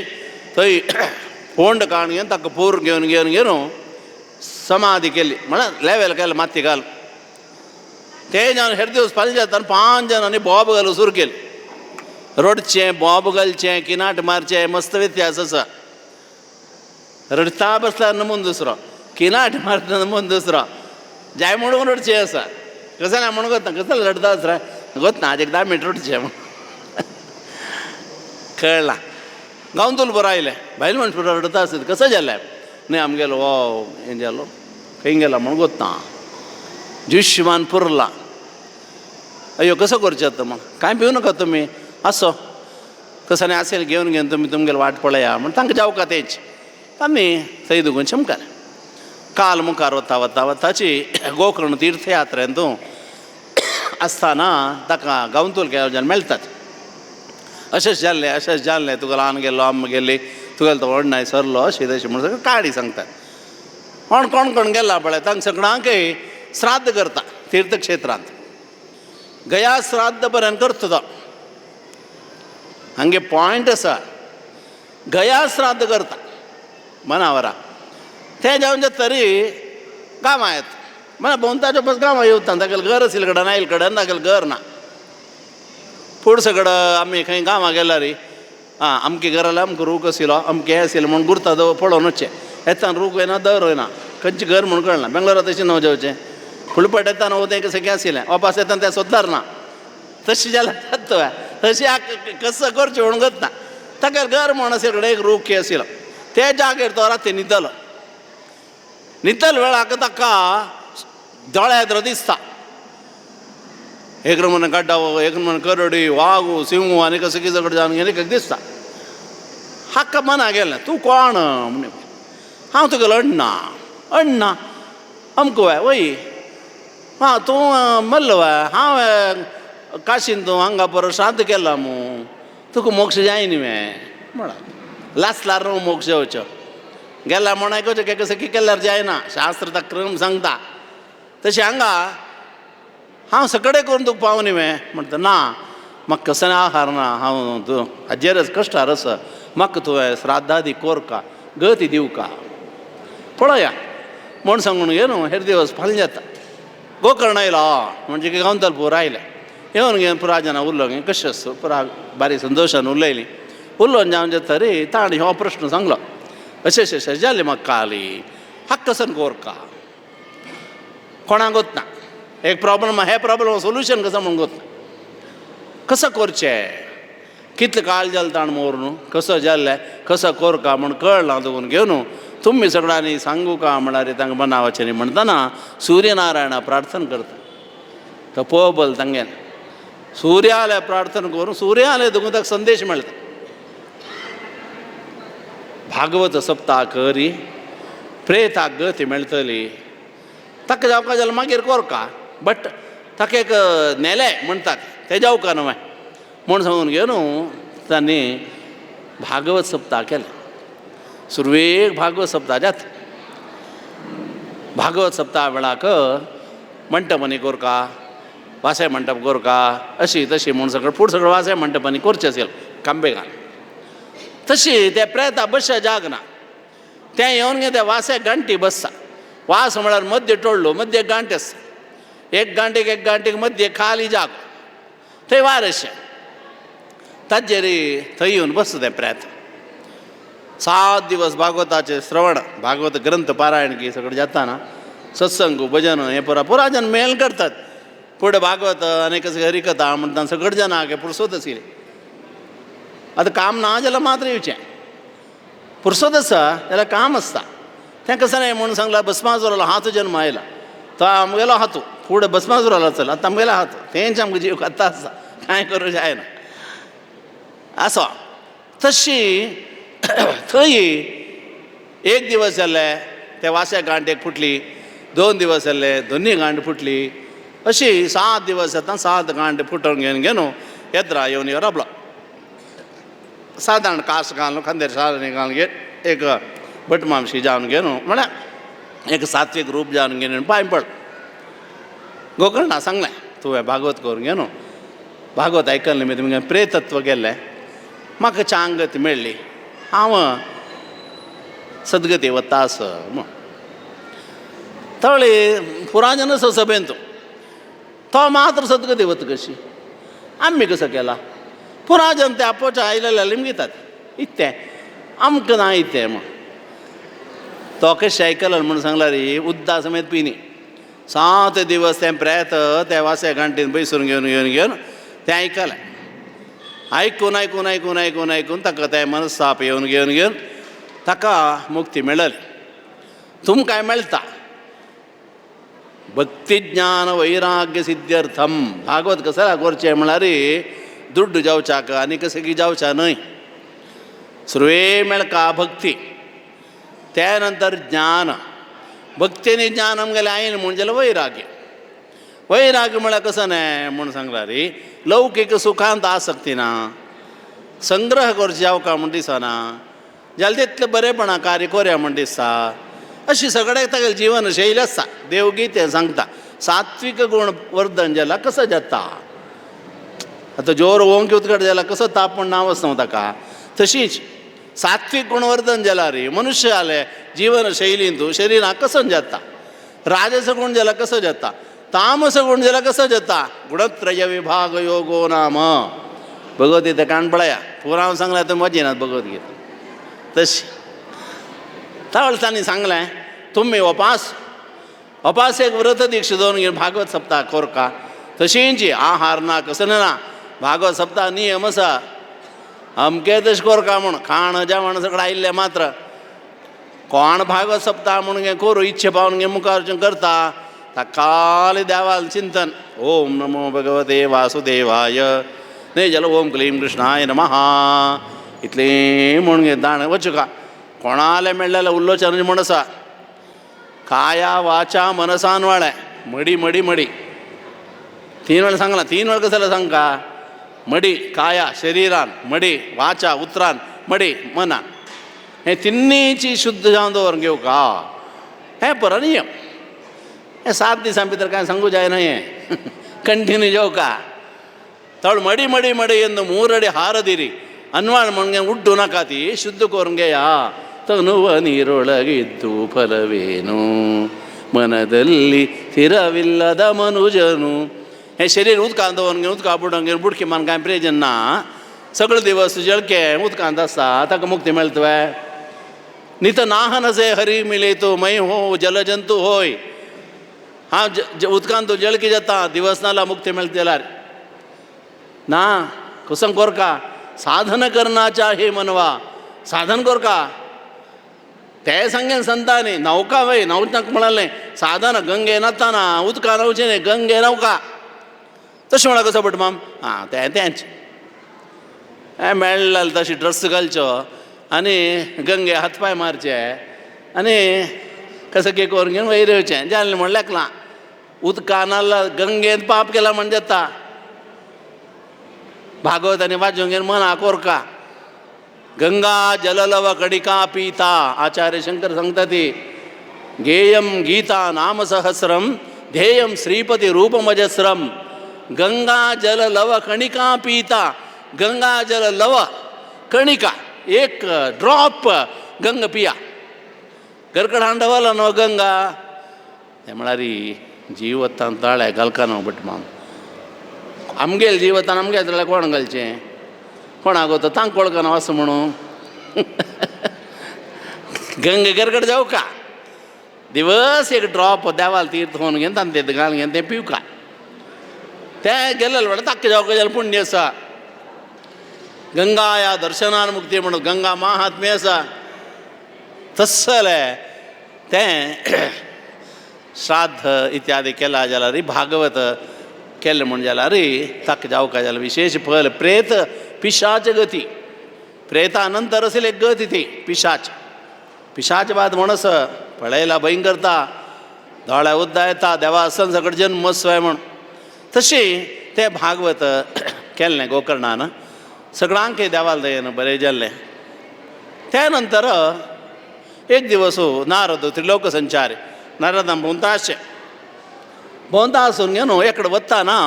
थंय फोंड काडून घेवन ताका पूर घेवन घेवन घेवन समाधी केली म्हळ्यार लेवेल केलें माती घाल ते जावन हेर दिवस फाल्यां जाता 5 जनांनी बॉब घालूं सुरू केलें रडचें बॉब घालचें किनाट मारचें मस्त व्यत्यास आसा रडता बसल्यार नमून दुसरो किनाट मारता नमून दुसरो जाय म्हणून रडचें आसा कसं ना म्हणून गोतना कसं रडता आसरा गोतना आज एक 10 मिनट रडचें म्हण कळ्ळां गांवतूल बरो आयलें बायल मनीस पुरो रडता आसत कसं जालें न्ही आमगेलो वो हें जालो खंय गेला म्हूण गोतना जुश्यमान पुरला अयो कसो करचें आतां म्हण कांय भिवू नाका तुमी आसो कसं न्ही आसेल घेवन घेवन तुमी तुमगेलो वाट पळया म्हण तांकां जावका तेंच आमी थंय दुगून चमकले काल मुखार वता वता वताची गोकर्ण तीर्थयात्रेन तूं आसतना ताका गांवतूल केलो मेळटात अशेंच जाल्लें तुका ल्हान गेल्लो आम्म गेल्ली तुगेलो तो व्हड न्हय सरलो अशें तशें म्हणून सगळें काडी सांगतात कोण कोण गेला पळय तांकां सगळ्यांकय श्राद्ध करता तीर्थक्षेत्रांत गया श्राद्ध पर्यंत करता तो हांगे पॉयंट आसा गया श्राद्ध करता मनावरा ते जावन तरी गांवां येता म्हळ्यार भोंवताचे बस गांवां येवता तागेलें घर आशिल्लें कडे ना आयिल्ले कडेन तागेलें घर ना पुडसे कडेन आमी खंय गांवां गेल्या रे अमके घराला अमको रूख आशिल्लो अमकें हें आशिल्लें म्हूण गुर्ता पळोवन वचचें येताना रूख वयना दर वयना खंयचें घर म्हूण कळना बेंगलोरांत तशें न्हू जेवचें फुलपट येताना तें कशें आशिल्लें वापस येताना तें सोदतार ना तशें जाल्यार जाता तुवें तशें कसं करचें म्हणून करता ताका घर म्हूण आशिल्ले कडेन एक रूख आशिल्लो ते जागेर तो राती न्हिदलो वेळाक ताका दोळ्या येद्रो दिसता एक म्हण गड्डावो एक म्हण करडी वागू सिंहू आनी कसं कितें कडेन जावन गेले दिसता हाका मना गेलें तूं कोण म्हण हांव तुगेलो अण्णा अमको वय तूं मल्लो हांव काशीन तूं हांगा परत श्राद्ध केला मू तुका मोक्ष जाय न्ही म्हणा लासल्यार न्हू मोक्ष येवच्यो गेला म्हण आयकचें कसं की केल्यार जायना शास्त्र ताका क्रम सांगता तशें हांगा हांव सगळें करून तुका पावनी म्हणटा ना म्हाका कसलें आहार ना हांव तूं हाजेरच कश्टार आसा म्हाका तुवें श्राद्धादी कोरका गती दिवका पळया म्हूण सांगून घे न्हू हेर दिवस फाल्यां जाता गोकर्ण येयलो म्हणजे की गांवतलपूर आयले येवन घेवन पुराजना उरलो गे कशें आसा पुरा बारीक संतोशान उलयली उलोवन जावन तरी ताणें हो प्रश्न सांगलो अशें अशें जालें म्हाका काली हाक कसन कोरका कोणाक गोतना एक प्रॉब्लम हे प्रॉब्लम सोल्युशन कसं म्हणून गोतना कसं करचें कितले काळ जालें ताण मोरून कसं जाल्लें कसं कोरका म्हूण कळना दोन घेवन तुम्ही सगळ्यांनी सांगू का म्हळ्यार तांकां मनावचें न्ही म्हणटना सूर्यनारायणा प्रार्थना करता तो पळोवपल तांगेन सूर्यालय प्रार्थना करून सूर्यालय देखून ताका संदेश मेळटा भागवत सप्ताह करी प्रेताक गती मेळटली ताका जावका जाल्यार मागीर कोरका बट ताका एक नेलें म्हणटात तें जावका न्हय म्हूण सांगून घेवन तांणी भागवत सप्ताह केलें सुरवेक भागवत सप्ताह जाता भागवत सप्ताह वेळाक मंटपांनी कोरका वासे मंटप कोरका अशी तशी म्हूण सगळें वासे मंटपांनी करचें आशिल्लें कांबेगान तशी ते प्रेता बसच्या जाग ना तें येवन घे ते वासे गांठी बसता वास म्हळ्यार मध्य टोळलो मध्य गांठ आसता एक गांठीक मध्य खाली जाग थंय वार अशें ताजेर थंय येवन बसता तें प्रेत 7 दिवस भागवताचें श्रवण भागवत ग्रंथ पारायण की सगळें जाता सत्संग भजन हें पुरा जन मेळ करतात फुडें भागवत आनी कसं हरिकथा म्हणटा सगळे जाणांक पुरसोत आशिल्ली आतां काम ना जाल्यार मात्र येवचें पुरसोत आसा जाल्यार काम आसता तें कसं नाही म्हणून सांगला भस्मासुरालो हातू जन्म आयला तो आमगेलो हातू फुडें भस्मासुरालो चल आतां आमगेलो हातू तेंच आमकां जीव आतां आसा कांय करूं जायना आसो तशी थंय एक दिवस जाल्ले त्या वास्या गांठ एक फुटली 2 दिवस जाल्ले दोनी गांठ फुटली अशी 7 दिवस जाता 7 गांठ फुटोवन घेवन येद्रा येवन राबलो सादारण कास घालून खांदेर सारणी घालून घेवन एक भटमामशी जावन घेवन म्हळ्यार एक सात्वीक रूप जावन घेवन पांय पड गोकर्णा सांगलें तुवें भागवत करून घेवन भागवत आयकलें मी तुमगे प्रेतत्व गेल्लें म्हाका चांगत मेळ्ळी हांव सद्गती वता आस म्हूण तवळी पुराजन आसा सभेन तो मात्र सद्गती वता कशी आमी कसो केला पुराजन ते आपोवचे आयलेले लिमगितात इत्तें आमकां ना इत्तें म्हूण तो कशें आयकलो म्हूण सांगला रे उद्दा समेत पिनी 7 दिवस तें प्रेत त्या वास्या गांठीन बैसून घेवन तें आयकलें आयकून ताका तें मनस्ताप येवन घेवन ताका मुक्ती मेळली तुमकां काय मेळटा भक्ती ज्ञान वैराग्य सिद्ध्यर्थम भागवत कसं करचें म्हळ्यार दुड्ड जावच्याक आनी कसं की जावच्या न्हय सुरवे मेळका भक्ती त्या नंतर ज्ञान भक्तीनी ज्ञान आमगेलें आयन म्हूण जाल्यार वैराग्य म्हळ्यार कसं न्हय म्हूण सांगला रे लौकीक सुखांत आसक्ती ना संग्रह करचे जावका म्हूण दिसना जाल्यार तितलें बरेपणा कार्य करया म्हूण दिसता अशी सगळ्याक तागेलें जीवन शैली आसता देवगीतें सांगता सात्वीक गुण वर्धन जाल्यार कसं जाता आतां जोर ओंक उदकट जाल्यार कसो ताप म्हूण नांव आसता ताका तशींच सात्विक गुणवर्धन जाला रे मनुष्य आले जीवनशैलीन तू शरीराक कसं जाता राजस गुण जाला कसं जाता तामस गुण जाला कसं जाता गुणत्रय विभाग योगो नाम भगवद्गीता काणपळया पुराण सांगला तर मजा येणार भगवद्गीता तशी त्यावेळेस त्यांनी सांगलें तुम्ही अपास एक व्रत दीक्ष दोन भागवत सप्ताह कोरका तशींची आहार ना कसं ना भागवत सप्ताह नियम असा अमके तशें कोरका म्हण खाण जेवण सगळें आयिल्लें मात्र कोण भागवत सप्ताह म्हण गे करू इच्छे पावन गे मुखार करता काल देवाल चिंतन ओम नमो भगवते वासुदेवाय न्ही जाल्यार ओम क्लीम कृष्णाय नमः इतलें म्हण गे दाण वचूं का कोणाले मेळ्ळेले उल्लोचन म्हण आसा काया वाचा मनसान वाळे मडी मडी मडी 3 वेळा सांगला 3 वेळा कसं जाल्यार सांगका मडी काया शरीरान मडी वाचा उतरान मडी मनान हे तिन्नीची शुद्ध जावन दवरून घेवं का हें बरो नियम हे 7 दिसां भितर कांय सांगू जायना हें कंटिन्यू जेवका तळ मडी मडी मडी ಎಂದು 3 ಅಡಿ ಹಾರದಿರಿ ಅನ್ವಾಳ್ ಮಣ್ಗೆ ಉಡ್ಡು ನಾಕಾತಿ ಶುದ್ಧ ಕೋರ್ಗೆಯ ತನುವ ನೀರೊಳಗಿದ್ದು ಫಲವೇನು ಮನದಲ್ಲಿ ಸ್ಥಿರವಿಲ್ಲದ ಮನುಜನು हे शरीर उदकांत दवरून उदका बुडोवन बुडकी मान कांय प्रयोजन ना सगळे दिवस जळके उदकांत आसता ताका मुक्ती मेळटा तुवें नित नाहनसे हरी मिले तो मै हो जलजंतू होय हांव उदकांत तूं जळकी जाता दिवस नाला मुक्ती मेळटा जाल्यार ना कुसंग कोरका साधन करनाच्या हे मनवा साधन कोरका ते सांगेन संतांनी नौका वय नवताक म्हणालें साधन गंगे नताना उदका नवचें न्ही गंगे नौका तशें म्हणा कसो पट माम आं तेंच मेळ्ळें जाल्यार तशी ड्रेस घालचो आनी गंगे हात पांय मारचे आनी कसं के करून घेवन वयर येवचें जालें म्हण लेकलां उदका नाल्ला गंगेन पाप केला म्हण जाता भागवत आनी वाचूंक घेवन मना कोरका गंगा जललव कडिका पीता आचार्य शंकर सांगता ती गेयम गीता नाम सहस्रम ध्येयम श्रीपती रूपमजस्रम गंगा जल लव कणिका पीता गंगा जल लव कणिका एक ड्रॉप गंग पिया गरकड हांडवला न्हू गंगा हे म्हळ्यार जीव वता ताळ्या घालका न्हू बट माम आमगेल जीव वता आमगे जाल्यार कोण घालचें कोणाक वता तांक कळकना असं म्हणून गंगे गरकड जावं का दिवस एक ड्रॉप देवाल तीर्थ होवन घेवन तांत तें घालून घेवन तें पिवका तें गेलें म्हणून ताका जावं जाल्यार पुण्य आसा गंगा या दर्शनान मुक्ती म्हणून गंगा महात्म्य आसा तसलें तें श्राद्ध इत्यादी केला जाल्यार भागवत केलें म्हण जाल्यार ताका जावका जाल्यार विशेष फल प्रेत पिशाच गती प्रेता नंतर असेल एक गती ती पिशाच बाद म्हणस पळयला भंय करता दोळ्या उद्दा येता देवा आसन सकट जन्म मस्वय म्हण तशी तें भागवत केल्लें गोकर्णान सगळ्यांक देवाल दयेन बरें जाल्लें त्या नंतर एक दिवस नारद त्रिलोक संचारी नारदान भोंवता आसून घेवन एकडे वताना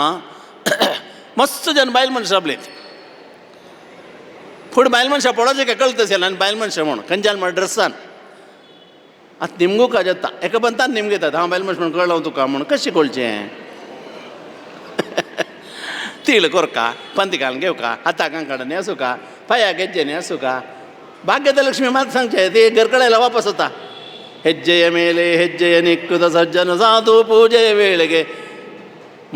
मस्त जन बायल मनशां आपलीत फुडें बायल मनशां पळोवचें काय कळतशें आनी बायल मनशां म्हण खंयच्यान म्हण ड्रेसान आतां निमगुका जाता एका पंतान निम घेतात हांव बायल मनशां म्हणून कळ्ळो तुका म्हण कशें कळचें तीळ कोरका पंती घालून घेवका हाताक कांकडे आसूं का पांयाक हेज्जेनी आसूं का भाग्यದ लक्ष्मी मात सांगचें ती घरकडेला वापस वता ಹೆಜ್ಜೆಯ ಮೇಲೆ ಹೆಜ್ಜೆಯ ನಿಕ್ಕುದ ಸಜ್ಜನ ಸಾಧು ಪೂಜೆಯ ವೇಳೆಗೆ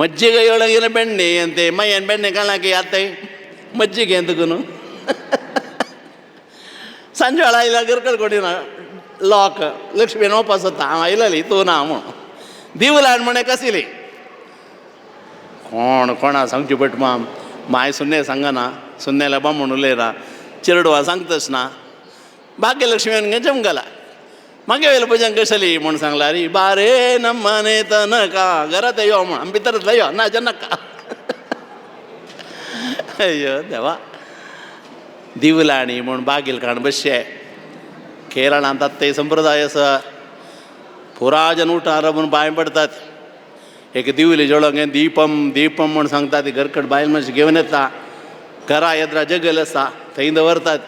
ಮಜ್ಜಿಗೆಯೊಳಗಿನ ಬೆಣ್ಣೆ ಅಂತೆ ಮೈಯನ ಬೆಣ್ಣೆ ಕಾಣಕ್ಕೆ ಅತ್ತೆ ಮಜ್ಜಿಗೆ ಎಂತಗೂ ಸಂಜೆ ಒಳ ಇಲ್ಲ ಗರ್ಕಡ್ ಕೊಡಿನ ಲಾಕ್ ಲಕ್ಷ್ಮೀನ ವಾಪಸ್ ಹೋತ ಇಲ್ಲಲಿ ತೂ ನಾ दिवलान म्हणे कसिली कोणा सांगची पट माय सुन्ने सांगना सुन्नेला बामण उलयना चिरडवा सांगतस ना भाग्यलक्ष्मी जमगला मागे वेळेला भजन कशली म्हण सांगला अरे बारे नಮ್ಮನೆ ತನಕ घरात यो म्हण भितरच यो ना जनका अय्यो देवा दिवलाणी म्हण बागील काण बसचे केरळांत ते संप्रदाय आसा पुराजन उठार म्हूण बाय पडतात एक दिवली जळोंक दीपम दीपम म्हूण सांगता ती घरकड बायल मनशां घेवन येता घरा येद्रा जगल आसा थंय दवरतात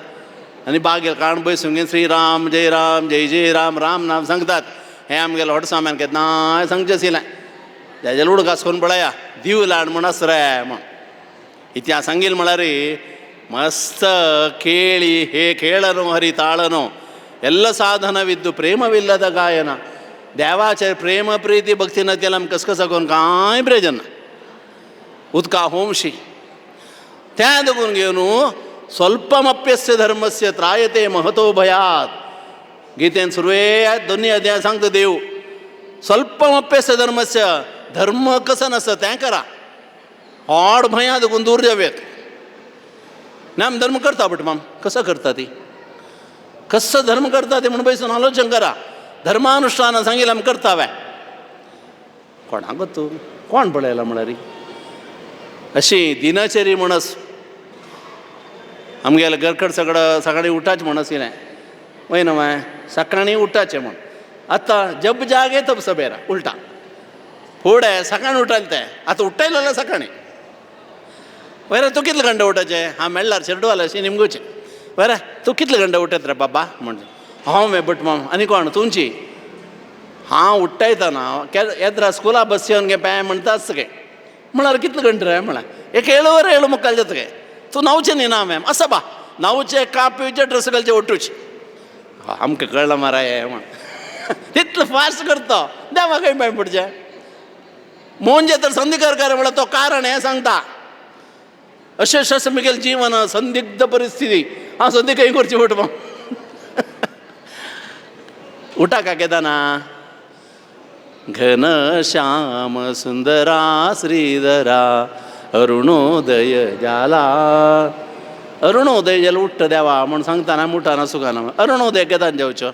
आनी बागेल काण बसून घे श्रीराम जय राम राम नाम सांगतात. हें आमगेलो व्हड सामान केन्नाय सांगचें आशिल्लें. हेजेर उडकास करून पळया दिव लाड म्हण आस रे म्हण. इतिहास सांगिल म्हळ्यार ಮಸ್ತ ಕೇಳಿ ಹೇ ಕೇಳನು ಹರಿತಾಳನು ಎಲ್ಲ ಸಾಧನವಿದ್ದು ಪ್ರೇಮವಿಲ್ಲದ ಗಾಯನ. देवाचे प्रेम प्रीती भक्ती नसतील आमी कसकसा करून कांय प्रयोजन ना. उदका होमशी त्या देखून घेवन स्वल्पमप्यस्य धर्मस्य त्रायते महतो भयात. गीतेन सुरवेत दोन्ही अध्याय सांगता देव स्वल्पमप्यस्य धर्मस्य धर्म कसं नसतं तें करा. व्हड भंया देखून दूर जावेत. नाम धर्म करता बट माम कसं करता ती कसं धर्म करता ते म्हणून बसून आलोचन करा. धर्मानुष्ठान सांगितलं आमी करतावे. कोणाक गोतू कोण पळयला म्हळ्यार अशी दिनचरी म्हणस आमगेले घरकड सगळं सकाळी उठाचें म्हण आशिल्लें. वय न्हू माय सकाळी उठाचें म्हण. आतां जब जागे तब सबेरा उलटा. फुडें सकाळी उठले ते आतां उठयलें सकाळी. वयरे तूं कितले घंटे उठाचें. हांव मेळ्ळार शेड्यूल अशी निमगोचें. वयरे तूं कितले घंटे उठयत रे बाबा म्हणजे हांव मे बट माम आनी कोण तुमची. हांव उठ्ठयतना येद्रा स्कुला बस येवन गे पॅ म्हणटा आसता गे म्हळ्यार कितले घंटे रे म्हळ्यार एक 7 मुक्काल जाता गे. तूं णवचें न्ही ना मॅम असं बा 9 कापीचे ड्रेस घालचे ओटूचे. आमकां कळ्ळां मरे हें म्हण तितलें फास्ट करता देवा खंय पांय पडचें. म्हणजे तर संदीकर करे म्हळ्यार तो कारण हें सांगता. अशें अशें मुगेलें जीवन संदिग्ध परिस्थिती हांव सद्या खंय करची उठ मग उठा का केदाना. घन श्याम सुंदरा श्रीधरा अरुणोदय जाला. अरुणोदय जाल्यार उठ्ठ देवा म्हण सांगतना उठाना सुखाना. अरुणोदय केदान जेवच्यो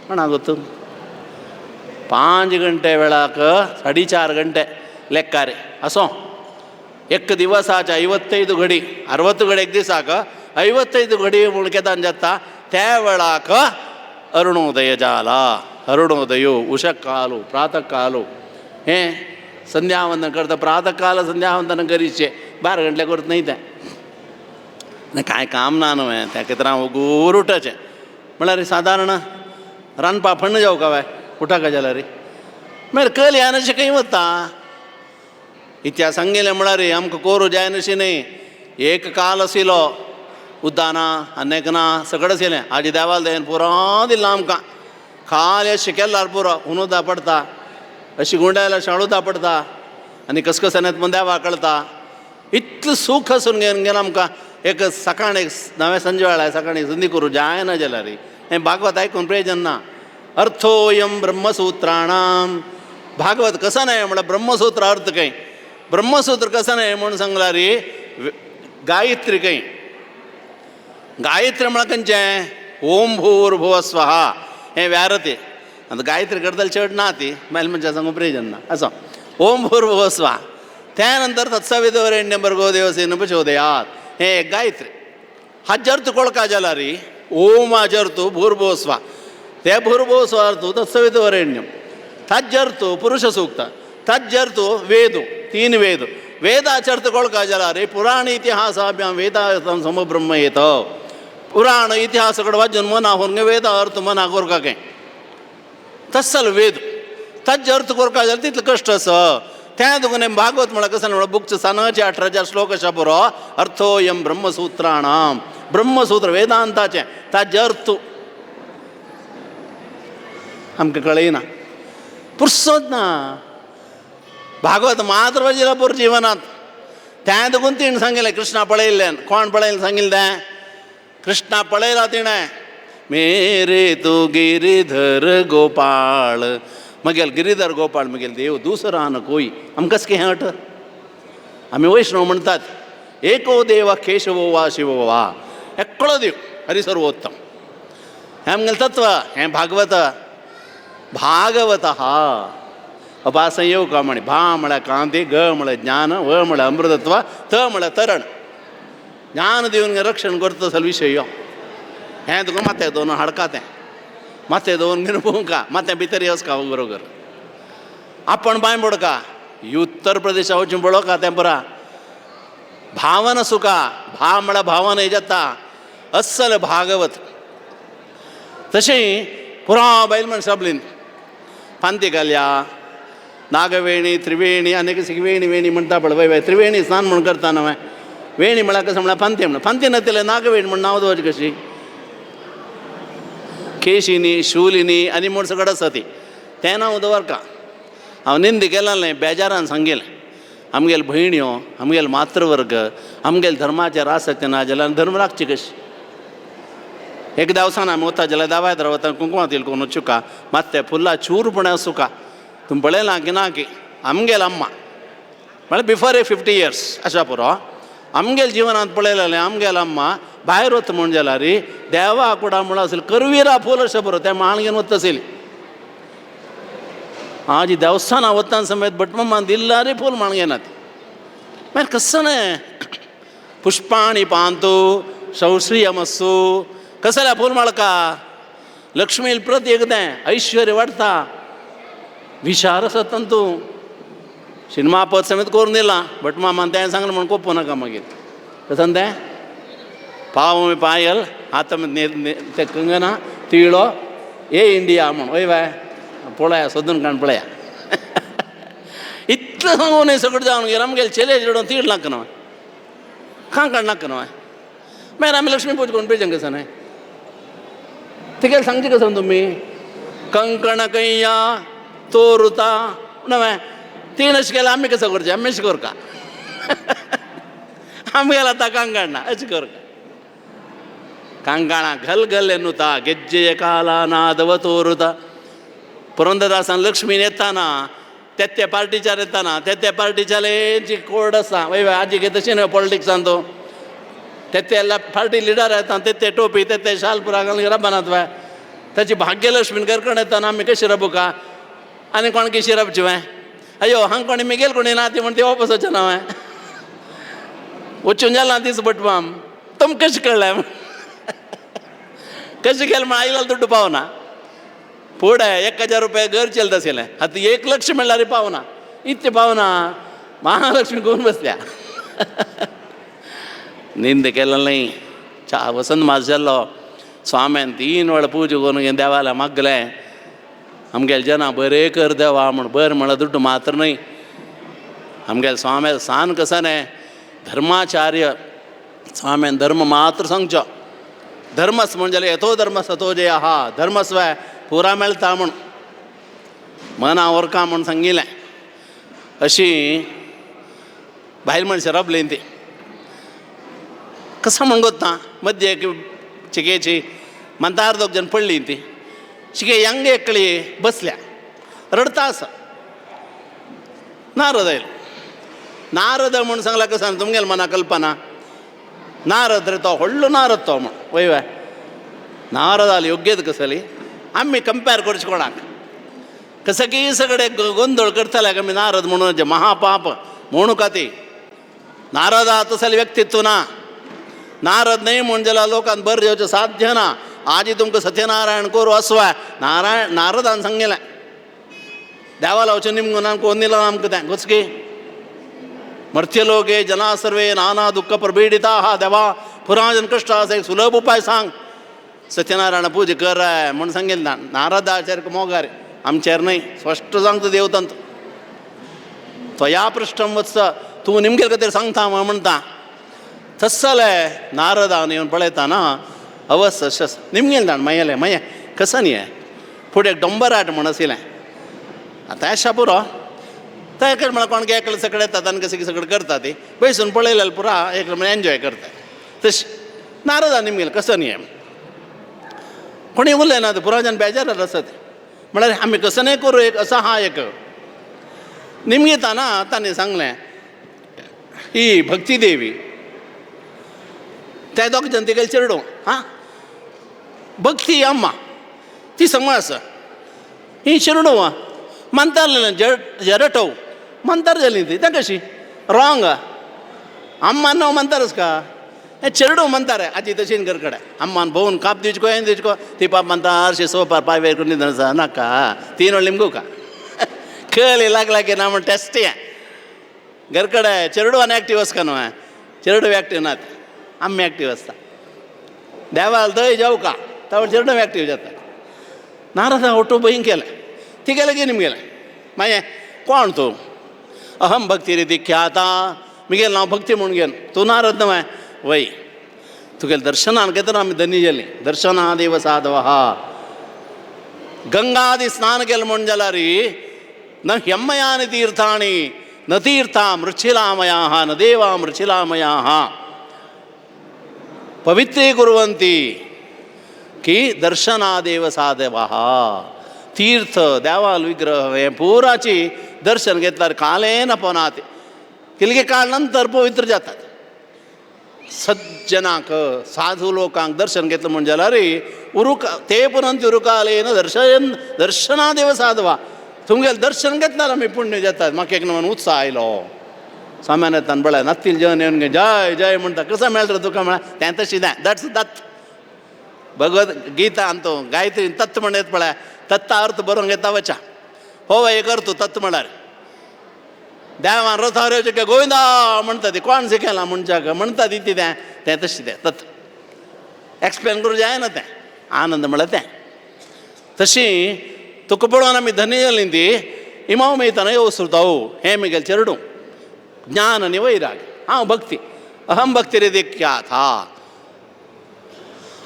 म्हणा गो तूं 5 गंटे वेळाक 4.5 गंटे ಲೆಕ್ಕಾರೆ असो. एक दिवसाच्या 55 घडी 60 घडी एक दिसाक 55 घडी म्हूण केदान जाता. त्या वेळाक अरुणोदय जाला. अरुणोदयो उशक कालो प्रातः कालो हें संध्यावंदन करता. प्रातः काल संध्यावंदन करीचे 12 गंटले करता न्ही तें कांय काम ना न्हू हें. त्या खातीर हांव वगूर उठचें म्हळ्यार सादारण रांदपा फण्ण जावं काय उठाका जाल्यार मागीर कल ह्या अशें खंय वता. इतिहास सांगिल्लें म्हळ्यार आमकां कोरू जायनशी न्ही. एक काल आशिल्लो उद्दानां अन्नेकनां सगळें आशिल्लें. हाजी देवाल देन पुरो दिल्लो आमकां. खाली अशें केल्यार पुरो उंदुदा पडटा अशी गुंडायला शाळुदा पडटा आनी कसकसांत म्हण देवा कळटा. इतलें सूख आसून घेवन आमकां एक सकाळ एक नवे संजे वेळार सकाळी संदी करूं जायना जाल्यार हें भागवत आयकून प्रयोजन ना. अर्थोयम ब्रह्मसूत्राणाम. भागवत कसं नाही म्हळ्यार ब्रह्मसूत्र अर्थ खंय. ब्रह्मसूत्र कसं नाही म्हणून सांगल्यार गायत्री खंय. गायत्री म्हळ्यार खंयचें ओम भूर्भुवः स्वहा हें व्यारती. आतां गायत्री करतले चड ना ती मागीर म्हणजे सांगून प्रयोजन ना. असो ओम भूर्भुवः स्वहा. त्या नंतर तत्सवितुर्वरेण्यं भर्गो देवस्य न प्रचोदयात् हें एक गायत्री. हाजेर तूं कळका जाल्यार ओम हाजेर तूं भूर्भुवः स्वहा ते भूर्भुवः स्वार तूं तत्सवितुर्वरेण्यं. ताजेर तूं पुरुष सूक्त. ताजेर तूं वेद 3 वेद. वेदाचेर तूं कळका जाल्यार पुराण इतिहासाभ्यां वेदार्थं समब्रह्म येत. पुराण इतिहास कडेन वाचून मना होवन वेद अर्थ मना कोरका खंय तस्सल वेद ताजे अर्थ कोरका जाल्यार तितलें कश्ट आसा. त्या देखून भागवत म्हळ्यार कसं म्हळ्यार बुकचे 18 श्लोक आसा पुरो. अर्थोयम ब्रह्मसूत्राणाम. ब्रह्मसूत्र वेदांताचें ताजे अर्थ आमकां कळयना पुरसोच ना. भागवत मात्र वाचिला पुरो जिवनांत. त्या देखून तिणें सांगिल्लें कृष्णा पळयल्ल्यान. कोण पळयलें सांगिल्लें कृष्णा पळयला तिणें. मेरे तू गिरीधर गोपाळ मगेल गिरीधर गोपाळ मगेल देव दुसरा न कोई. आमकां कशें हें अट आमी वैष्णव म्हणटात एको देव केशवो वा शिवो वा एकलो देव हरिसर्वोत्तम हें आमगेलें तत्व. हें भागवत. भागवत हा अपासन येवका म्हणे. भा म्हळ्यार कांती ग म्हळ्यार ज्ञान व म्हळ्यार अमृतत्व त म्हळ्यार तरण. ज्ञान दिवन रक्षण करता तसलो विशय यो. हें तुका माथ्या दोन हाडका तें माथ्या दोन घेवन पोवका माथ्या भितर येवचका बरोबर. आपण बाय पडका उत्तर प्रदेशा वचून पळोवका तें बरा. भावना सुका. भा म्हळ्यार भावना हें जाता अस्सल भागवत तशें पुरा बायल मनशां आपलीन पांती घालया नागवेणी त्रिवेणी आनी कशी वेणी वेणी म्हणटा पळय वय त्रिवेणी स्नान म्हण करता न्हय वेणी म्हळ्यार कशें म्हळ्यार पांती म्हणून पांती न्हय नागवेणी म्हण नांव दवरचें कशी केशिनी शूलिनी आनी म्हूण सगळें आसा ती तें नांव दवरका हांव निंद केलें बेजारान सांगेलें आमगेल भयण्यो आमगेल मातृवर्ग आमगेल धर्माचेर आसक्ती ना जाल्यार धर्म राखची कशी एकदा वसान आमी वता जाल्यार दावाय तर वता कुंकुमा तिल कोण वचुका मात तें फुल्ला चूरपणें आसूका तुमी पळयलां की ना की आमगेल अम्मा म्हळ्यार बिफोर 50 years अशा पुरो आमगेल जिवनांत पळयलेलें आमगेल अम्मा भायर वता म्हण जाल्यार देवा कुडा म्हणून आसली करविरा फूल अशें पुरो तें माळ घेवन वता आसली आज ಈ ದೇವಸ್ಥಾನ ಅವತ್ತಾನ ಸಮೇತ ಭಟ್ಮಮ್ಮ ದಿಲ್ಲಾರಿ ಫೂಲ್ ಮಾಣ್ಗೇನತ್ ಮೇಲೆ ಕಸ್ಸನೆ ಪುಷ್ಪಾಣಿ ಪಾಂತು ಶೌಶ್ರಿಯಮಸ್ಸು ಕಸಲ ಫೂಲ್ ಮಾಡಕ ಲಕ್ಷ್ಮೀಲ್ ಪ್ರತಿ एकदें ऐश्वर्य वाडता विचार आसतंतू सिनेमा पद समेत करून दिला भटमामान तें सांगलें म्हण कोप्पू नाका मागीर कसं तें पाव पायल आतां तें कंगना तिळो ए इंडिया म्हण वय बाय पळया सोदून काण पळया इतलें सांगून सगळें जावन गेलें आमगेले चेले चेडून तीड नाका न्हय काण नाका न्हय मागीर आमी लक्ष्मी पूजा करून पेजन कसं न्हय तिगेले सांगचें कसं तुमी कंकण कैया तोरुता न्हय तीन अशें केल्यार आमी कसं करचें आमी अशें करका आमगेले आतां कंकण ना अशें करका कंकणां घल घल एन्नुता ಗೆಜ್ಜೆಯ ಕಾಲ ನಾದವ ತೋರುತ पुरंदरदासान लक्ष्मीन येताना ते पार्टीच्यार येताना ते पार्टीच्याची कोड आसा वय आजी घेता तशें न्हय पॉलिटिक्सान तो ते पार्टी लिडर येता ते टोपी ते शाल पुरा घालून रबानात वय ताची भाग्यलक्ष्मीन करकण येताना आमी कशी रबुका आनी कोण कशी रबची वय अयो हांगा कोणी मिगेल कोणी ना ती म्हण ती वापस वचना ना वय वचून जाला तीच बटवाम तुम कशें कळ्ळें कशें केलें म्हण आयला दुड्ड पावना पुढे 1000 रुपये घर चलत आसलें आतां 1 लक्ष म्हणल्यार पावना इतलें पावना महालक्ष्मी करून बसल्या निंद केलें चा वसंत मास जाल्लो स्वाम्यान 3 वेळा पुजा करून देवाला मागलें आमगेले जना बरें कर देवा म्हण बरें म्हणल्यार दुड्ड मात्र न्हय आमगेले स्वाम्या सान कसो न्हय धर्माचार्य स्वाम्यान धर्म मात्र सांगचो धर्मस म्हण जाल्यार येतो धर्मस तो जे आहा धर्मस्वय पुरा मेळटा म्हण मना ओरका म्हण सांगिल्लें अशी बायल मनशां रबलीं ती कसं म्हण गोत्ता मध्य एक चिकेची मंतार 2 जण पडलीं ती चिके यंग एकली बसल्या रडता आसा नारद आयलो नारद म्हण सांगला कसं तुमगेले मना कल्पना नारद रे तो व्हडलो नारद तो म्हण वय वय नारद आली योग्यत कसली आम्ही कंपेर करचे कोणाक कसं की सगळे गोंधळ करतले आमी नारद म्हणून जे महापाप म्हणू का ती नारद तसले व्यक्तित्व ना नारद नाही म्हण जाल्यार लोकांक बरें जेवचें साध्य ना आजी तुमकां सत्यनारायण करू असवाय नारदान सांगिल्लें देवाला वचून निमगुणान कोण दिला आमकां तें घुचकी मर्त्यलोके जना सर्वे नाना दुःख प्रपीडिता हा देवा पुराजन कष्ट आसा एक सुलभ उपाय सांग सत्यनारायण पूजा कर म्हण सांगिल्लें नारदाचार्य मोगार आमचेर न्हय स्पश्ट सांगता देवतंत त्वया पृष्ठम वत्स तूं निमगे खातीर सांगता म्हणटा तस्सलें नारदान येवन पळयताना अवस अशें निमगेल जाण मायेलें माये कसं न्ही हें फुडें एक डंबराट म्हण आशिल्लें आतां येशा पुरो तें म्हळ्यार कोण एकलें सगळें येतात आनी कशें सगळें करता ती बसून पळयलें पुरा एक एन्जॉय करता तशें नारदान निमगेल कसं न्ही हें कोणी उरलें ना पुराजन बेजारार आसत म्हळ्यार आमी कसं नाही करूं एक असो हा एक निमगेताना ताणें सांगलें ही भक्ती देवी ते 2 जण तिगेले चेडूं हां भक्ती अम्मा ती समज आसा ही चेडूं म्हणटालें जरटव म्हणटार जाली ती तें कशी रॉंग अम्मान न्हू म्हणटारच का हे चेडूं म्हणटारे आजी तशीन घर कडेन अम्मान भोवन काप दिवचको हें दिवचको ती पाप म्हणटा हरशी सोपार पाय वेर करून न्हिदून आसा नाका 3 वेळ लिमगू का कळली लागला की ना म्हण टेस्ट हें घर कडेन चेडूं आनी एक्टीव आसका न्हू चेडूं एक्टीव नात आम्ही एक्टीव आसता देवाला दय जाऊ का त्यावेळेस चरणम ॲक्टिव्ह जातात नारदा ऑटो बहीण केलं ती गेलं की निम गेलं माये कोण तू अहम भक्ती रे ख्याता मी गेलं नाव भक्ती म्हणून गेलो तू नारद न माय वय तुगेलं दर्शनान घेतना आम्ही धनी गेली दर्शनादेव साधव हा गंगादी स्नान केलं म्हणून जाला री न ह्यम्मयानि तीर्थानि न तीर्था मृच्छिलामया न देवा मृच्छिलामया पवित्रे कुर्वन्ति की दर्शनादेव साधव तीर्थ देवाल विग्रह हे पुराची दर्शन घेतल्यावर कालेन पवनाते किलगे काळ नंतर पवित्र जातात सज्जनाक साधू लोकांक दर्शन घेतलं म्हणजे जाला रे उरुका ते पुनंत उरुकालेन दर्शनादेव साधवा तुमगेलं दर्शन घेतल्यार आमी पुण्य जातात म्हाका एक नवो उत्साह आयलो सामान येताना बळ्या नातील जेवण येवन घे जय जय म्हणटा कसं मेळटा तुका म्हळ्यार तें तशी ना दट्स दत्त भगवत गीता आणतो गायत्री तत्व म्हण येत पळय तत्ता अर्थ बरोवंक येता वचा हो हे करतो तत्व म्हळ्यार देवान रथार येवचे गोविंदा म्हणटा ती कोण शिकयला म्हणच्याक म्हणटा ती तें तशी तें तत्व एक्सप्लेन करूं जायना तें आनंद म्हळ्यार तें तशी तुका पळोवन आमी धनी जालीं ती इमाम मेयताना येवसुताओ हें म्हगेलें चेडूं ज्ञान आनी वैराग हांव भक्ती अहम भक्ती रे ख्यात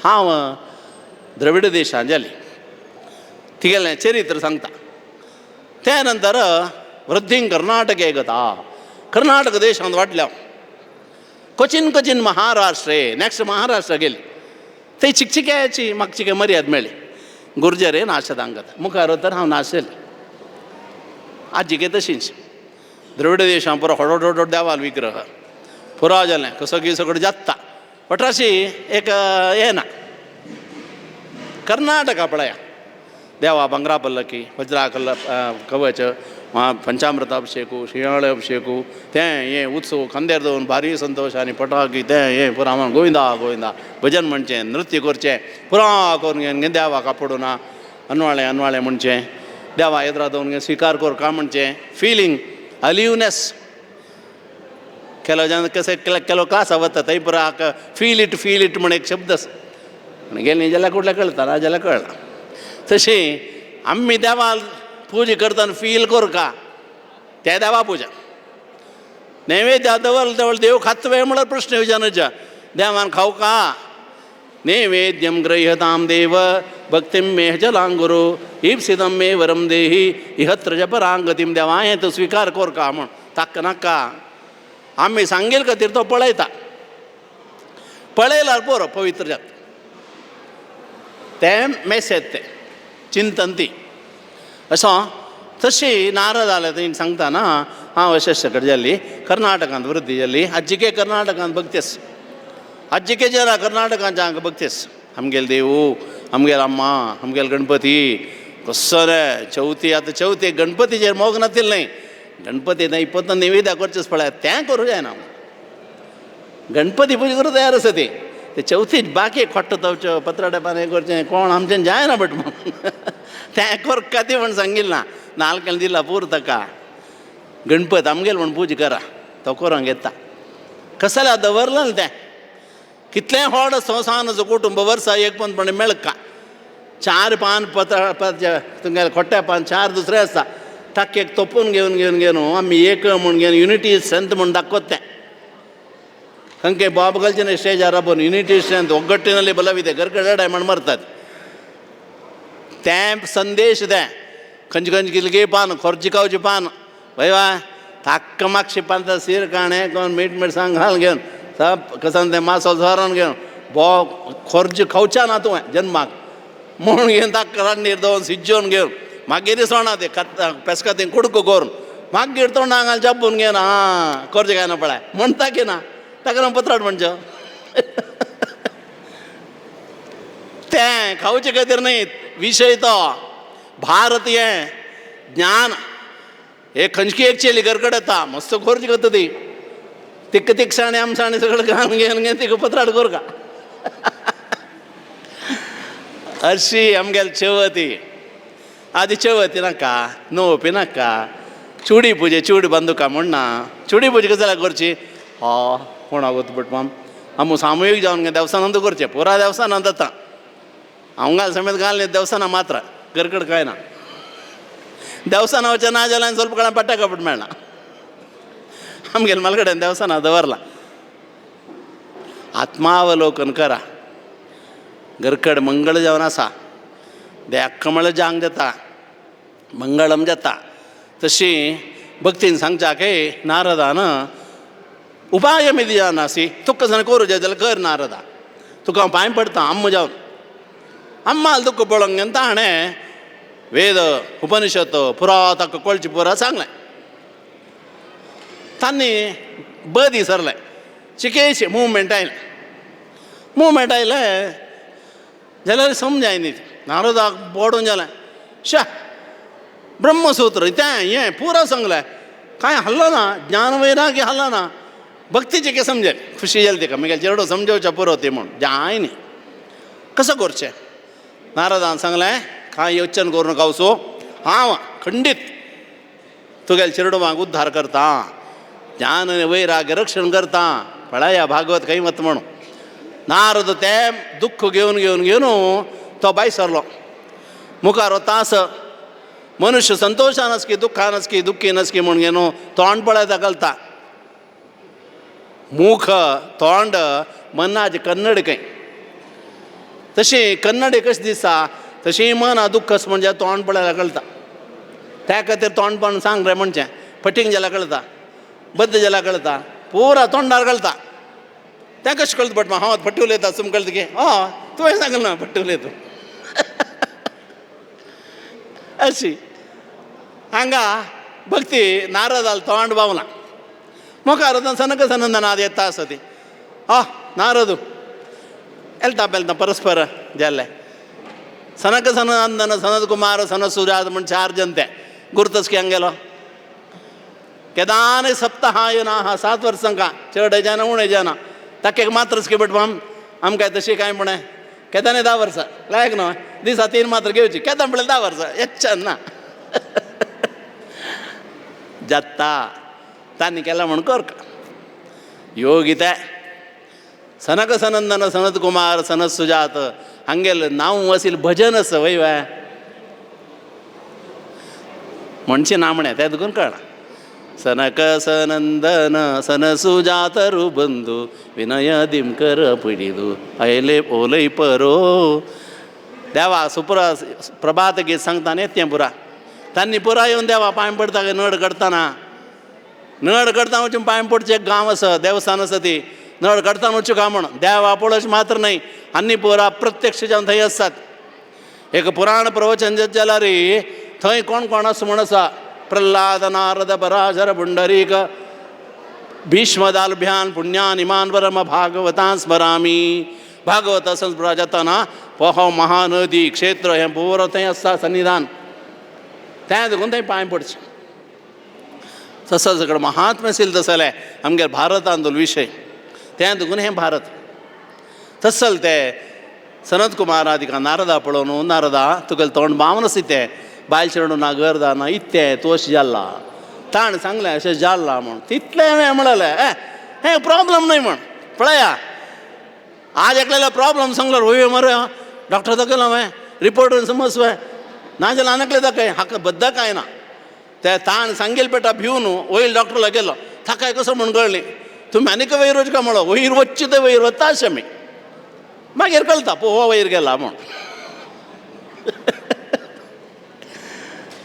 हांव द्रविड देशांत जाली तिगेलें चरित्र सांगता त्या नंतर वृद्धीं कर्नाटके गता कर्नाटक देशांत वाटल्या क्वचिन क्वचिन महाराष्ट्रे नेक्स्ट महाराष्ट्र गेली थंय चिकचिक्याची म्हाका चिके मर्याद मेळ्ळी गुर्जरे नाशदांगत मुखार तर हांव नाशेलें आजीके तशींच द्रविड देशां पुरो व्हड देवाल विग्रह पुराव जालें कसो की सगळो जात्ता अठराशी एक हें ना कर्नाटका पळया देवा ಬಂಗಾರ ಪಲ್ಲಕ್ಕಿ ವಜ್ರ ಕವಚ पंचामृत अभिषेकू शियाळे अभिषेकू तें हें उत्सव खांद्यार दवरून भारी संतोश आनी पटाकी तें हें पुरो आम्हाला गोविंदा गोविंदा भजन म्हणचें नृत्य करचें पुरा करून घेवन देवाक आपडून अनवाळें म्हणचें देवा येद्रा दवरून घेवन स्विकार कर का म्हणचें फिलींग अलिवनेस केलो क्लास वता थंय पुरो फील इट म्हण एक शब्द आसा गेलीं जाल्यार कुठल्या कळटा ना जाल्यार कळना तशी आमी देवाल पूजा करतना फील कर का त्या देवा पूजा नैवेद्य दवरल देव खात वेळ म्हळ्यार प्रश्न विचारचा देवान खाऊ का नैवेद्यम गृह्यताम देव भक्तिम मे जलांगुरु ईप्सितम मे वरम देही इहत्र जपरांगतीम देवा हें तूं स्विकार कर का म्हण ताका नाका आमी सांगेल खातीर तो पळयता पळयल्यार पुरो पवित्र जाता तें मेसेज तें चिंतन ती असो तशी नारद जालें थंय सांगता ना हांव अशें कडेन जाल्ली कर्नाटकांत वृद्धी जाल्ली आज्जिके कर्नाटकांत भक्तेस आज्जिके जरा कर्नाटकांत हांगा भक्तेस आमगेल देव आमगेल अम्मा आमगेल गणपती कसो रे चवथी आतां चवथीक गणपतीचेर मोग नातिल्लें न्ही गणपती थंय इपत्न निवेद्या करचेच पळय तें करूं जायना गणपती पुजा करूं तयार आसा ती ते चवथी बाकी खोट्ट तवच्यो पत्राडे पान हें करचें कोण आमचें जायना बट म्हणून तें कर का ती म्हण सांगिल्लें ना नाल्ल दिला पूर ताका गणपत आमगेल म्हण पूजा करा तो करूंक येता कसं जाल्यार दवरलें न्ही तें कितलें व्हड संवसाराचो कुटुंब वर्सा एक पंतपणे मेळका 4 पान पत्र तुमगेलें खोट्या पान 4 दुसरे आसता ताका एक तोपून घेवन आमी एक म्हूण घेवन युनिटी स्ट्रेंथ म्हूण दाखोवत तें खंके बाब घालचे स्टेजार राबोवन युनिटी स्ट्रेंथ ಒಗ್ಗಟ್ಟಿನಲ್ಲಿ ಬಲವಿದೆ ಗರ್ಗಡಾಡ म्हण मरतात तें संदेश तें खंयचे किलगे पान खोर्जिकावचें पान वयवा ताक्क मागशे पान सीर काणें कोण मीठ मिरसांग घाल घेवन सब कसान तें मासो झोरोन घेवन भो खोर्ज खावच्या ना तुवें जन्माक म्हणून घेवन ताका रान्नीर दवरून सिज्जोवन घेवन मागीर दिसोना तें पेस्का तें कुडको करून मागीर तोंडां घाल जापून घेवन खोर्ज काय ना पळय म्हणटा की ना ताका लागून पत्राड म्हणचो तें खावचे खातीर न्ही विशय तो भारतीय ज्ञान हे खंयची एक चेली घरकड येता मस्त खोर्ज करता ती तिक्क तिकसाणी आमसाणी सगळं घालून घेवन तिका पत्राड कर का अशी आमगेल चवथी आदी चवथी नाका नोवपी नाका चुडी पुजे चूड बांदूका म्हणना चुडी पुजे कसो जाल्यार करची कोणा वत पट माम आम सामुहीक जावन गे देवस्थानांत करचें पुरा देवस्थानांत जाता हांव समेत घालले देवस्थाना मात्र गरकड कांय ना देवस्थाना वचचें ना जाल्यार ಸ್ವಲ್ಪ काळान पट्ट्या कपट मेळना आमगेले मलगड्यान देवस्थाना दवरला आत्मावलोकन करा गरकड मंगळ जावन आसा देहाक कमळ जांग जाता मंगळम जाता तशी भक्तीन सांगच्या की नारदान उपाय मिदिया नासी तुका जण करू जाल्यार कर नारदा तुका हांव पांय पडटा अम्म जावन अम्माल दुःख पळोवंक गेन ताणें वेद उपनिषद पुरो ताका कळची पुरो सांगलें तांणी बदी सरलें चिकेशे मुवमेंट आयलें जाल्यार समजाय न्ही नारदाक पडून जालें शा ब्रह्मसूत्र तें हें पुरो सांगलें कांय हल्लो ना ज्ञान वैराग्य हल्लो ना भक्तीचें कितें समजें खुशी जाली ताका मागीर चेडो समजोवचें पुरो ती म्हूण जाय न्ही कसो करचें नारदान सांगलें कांय योचन करूं नाका वचो हांव खंडीत तुगेल्या चेडवाक उद्धार करता ज्ञान वैराग्य रक्षण करता पळया भागवत खंय वता म्हणून नारद तें दुख्ख घेवन तो भायर सरलो मुखार वतास मनुष्य संतोशान आस की दुख्खान आस की दुख्खीन आस की म्हूण घेवन तोंड पळयता कळटा मुख तोंड मनाचें कन्नड खंय तशी कन्नडी कशी दिसता तशी मन दुख्ख आसा म्हणजे तोंड पळयल्यार कळटा त्या खातीर तोंडपण सांग रे म्हणचें फटींग जाल्यार कळटा बद्द जाल्यार कळटा पुरा तोंडार कळटा तें कशें कळटा बट हांव फटी उलयता तुमकां कळटा की हय तुवें सांगलें ना फटी उलयता अशी हांगा भक्ती नारदाल तोंड बावला मुखार वता सनक सनंदनाद येता आसा ती नारद एल्ता परस्पर जाल्ले सनक सनंदन सनत कुमार सनत सुजात म्हण 4 जन ते गुरुतस की गेलो केदान सप्तहायना 7 वर्सां का चड हेजाना उण हेजाना ताका एक मात्रच की बट आमकां तशी कांय म्हणे केदांनी 10 वर्सां लायक न्हय दिसा 3 मात्र घेवची केदां म्हणल्यार 10 वर्सां येच्छ ना जाता तांणी केला म्हण कर योगी ते सनक सनंदन सनत कुमार सनत सुजात हांगेल नांव वसील भजन आसा वय वय म्हणचे नामणे तें देखून कळना सनक सनंदन सन सुजात रुबंधू विनय दिमकर पिडिदू आयले ओलय परो देवा सुपुरा प्रभात गीत सांगता न्ही तें पुरा तांणी पुरा येवन देवा पांय पडटा नड करतना वचून पांय पडचें एक गांव आसा देवस्थान आसा ती नड करतना वचूं का म्हण देवा पळोवच मात्र न्हय आनी पुरा प्रत्यक्ष जावन थंय आसतात एक पुराण प्रवचन जाल्यार थंय कोण कोण आसा म्हण आसा प्रल्हाद नारद पराशर पुंडरीक भीष्मदालभ्यान पुण्यान इमान परम भागवतां स्मरामी भागवत संस्मरण जातना पोहो महानदी क्षेत्र हें पुरो थंय आसता सन्निधान तें देखून थंय पांय पडचें तसो सगळो महात्म्य आशिल्लो तसले आमगे भारतांतलो विशय तें देखून हें भारत तसल ते सनत कुमारादिका नारदा पळोवन नारदा तुगेलें तोंड बावन आसा तें बायल चेडून ना गर्दा ना इत्तें तूं अशें जाल्ला ताण सांगलें अशें जाल्ला म्हूण तितलें हांवें म्हणलें हें प्रॉब्लम न्हय म्हण पळया आज एकल्याला प्रॉब्लम सांगलो वय मरे डॉक्टर दाखयलो हांवें रिपोर्ट समज वय नाजाल्यार आनकले दाखय हाका बद्द कांय ना ते ताण सांगेल पेटा भिवन वयर डॉक्टरला गेलो थाकाय कसो म्हूण कळ्ळें तुमी आनीक वयर वचका म्हणलो वयर वच्ची ते वयर वता अशें आमी मागीर कळटा हो वयर गेला म्हूण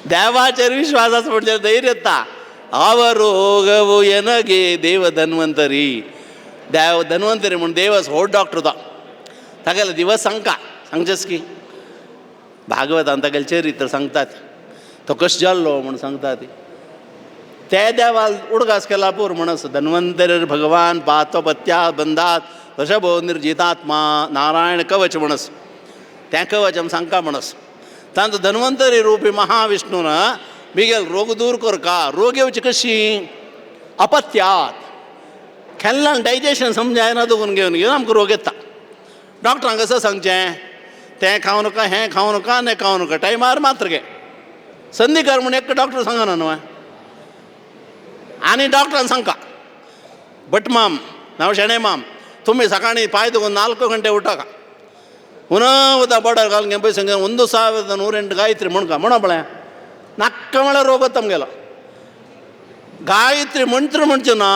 देवाचेर विश्वास आसा म्हणजे धैर्य येता अवरोगवो येनगे देव धन्वंतरी देव धन्वंतरी म्हूण देव व्हड डॉक्टर तो तागेले दिवस सांगचेस की भागवतान तागेलें चरित्र सांगतात तो कशें जाल्लो म्हूण सांगता ती ते देवाल उडगास केला पूर म्हणस धन्वंतरी भगवान पातो पत्या बंदात वृषभो निर्जितात्मा नारायण कवच म्हणस तें कवच आमी सांगता म्हणस तांचो धन्वंतरी रुपी महाविष्णून बिगेल रोग दूर करका रोग येवची कशी अपत्यात केन्नाक डायजेशन समजायना देखून घेवन आमकां रोग येता डॉक्टरांक कसं सांगचें तें खावं नाका हें खावं नाका आनी खावं नाका टायमार मात्र घे संदी कर म्हूण एक डॉक्टर सांगना न्हय आनी डॉक्टरान सांगता भट माम नांव शेणे माम तुम्ही सकाळी पाय ತಗೊಂಡು 4 ಗಂಟೆ ಊಟಕ ಉನಾವದ ಬಡರ್ ಕಾಲ್ಗೆ ಪೈ ಸಂಗ 1108 ಗಾಯತ್ರಿ ಮುಣ್ಕ ಮುಣಬಳೆ ನಕ್ಕಮಳ ರೋಗ ತಮಗೆಲ್ಲ गायत्री म्हणत्र म्हणचे ना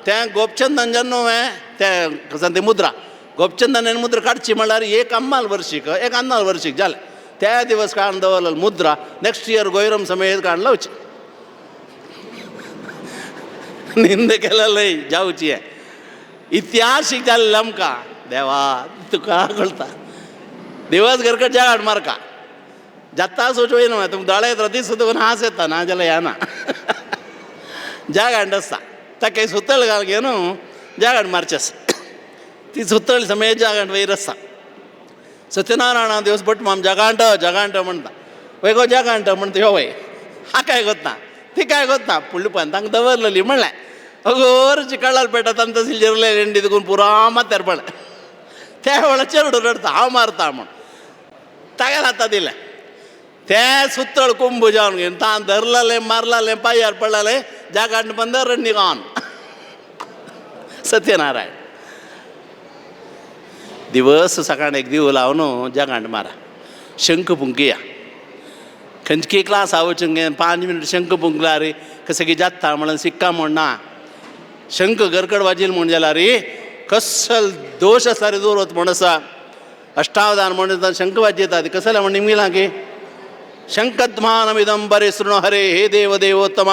त्या गोपचंदन जन्नोवे त्या कसं ते मुद्रा गोपचंदन मुद्रा काढची म्हणल्यार एक अम्माल वर्षीक एक अन्नाल वर्षीक जाले त्या दिवस काढून दवरलेलं मुद्रा नेक्स्ट इयर गोयरम समेत काढून लावची निंद केलेलं जाऊची आहे इतिहासीक जालेलं आमकां देवा तुका कळटा दिवस घरकट जागाड मारका जाता सोच वयना तुमकां दोळे येता दीस सुद्दां हांस येता ना जाल्यार येना ಜಾಗಂಡ ತಕ್ಕೆ ಸುತ್ತಳುಗೇನು ಜಾಗಂಡು ಮಾರ್ಚಸ್ ती सुतळ समेत जागंट वैरसा सत्यनारायण दिवस बट माम जगांट म्हणटा वेगळो जगांट म्हणटा ह्यो वय हा काय गोत्ता ती काय गोत्ता पुळपन तांकां दवरलेली म्हणलें अगोरची कळाल पेटा तंतसील जिरले एंडी देखून पुरा माथ्यार पडलें त्या वेळा चेडूं रडता हांव मारता म्हण तागेर हातां दिलें ते सुतळ कुंभ जावन घेवन तां धरलेलें मारलेलें पांयार पडलेलें जागांट बंदर रन्नी ऑन सत्यनारायण दिवस सकाळ एक दिवस लावन जागांट मारा शंख पुंकिया खंयची क्लास आवचंगे 5 मिनट शंख पुंकला रे कसं की जाता म्हणून सिक्का म्हण ना शंख गरकड वाजील म्हण जाल्यार रे कसल दोश आसा रे दूर वत म्हण आसा अष्टावधान म्हणून शंख वाजयता कसं म्हण निमगिलां की शंखध्मानमिदं बरे शृणु हरे हे देव देवोत्तम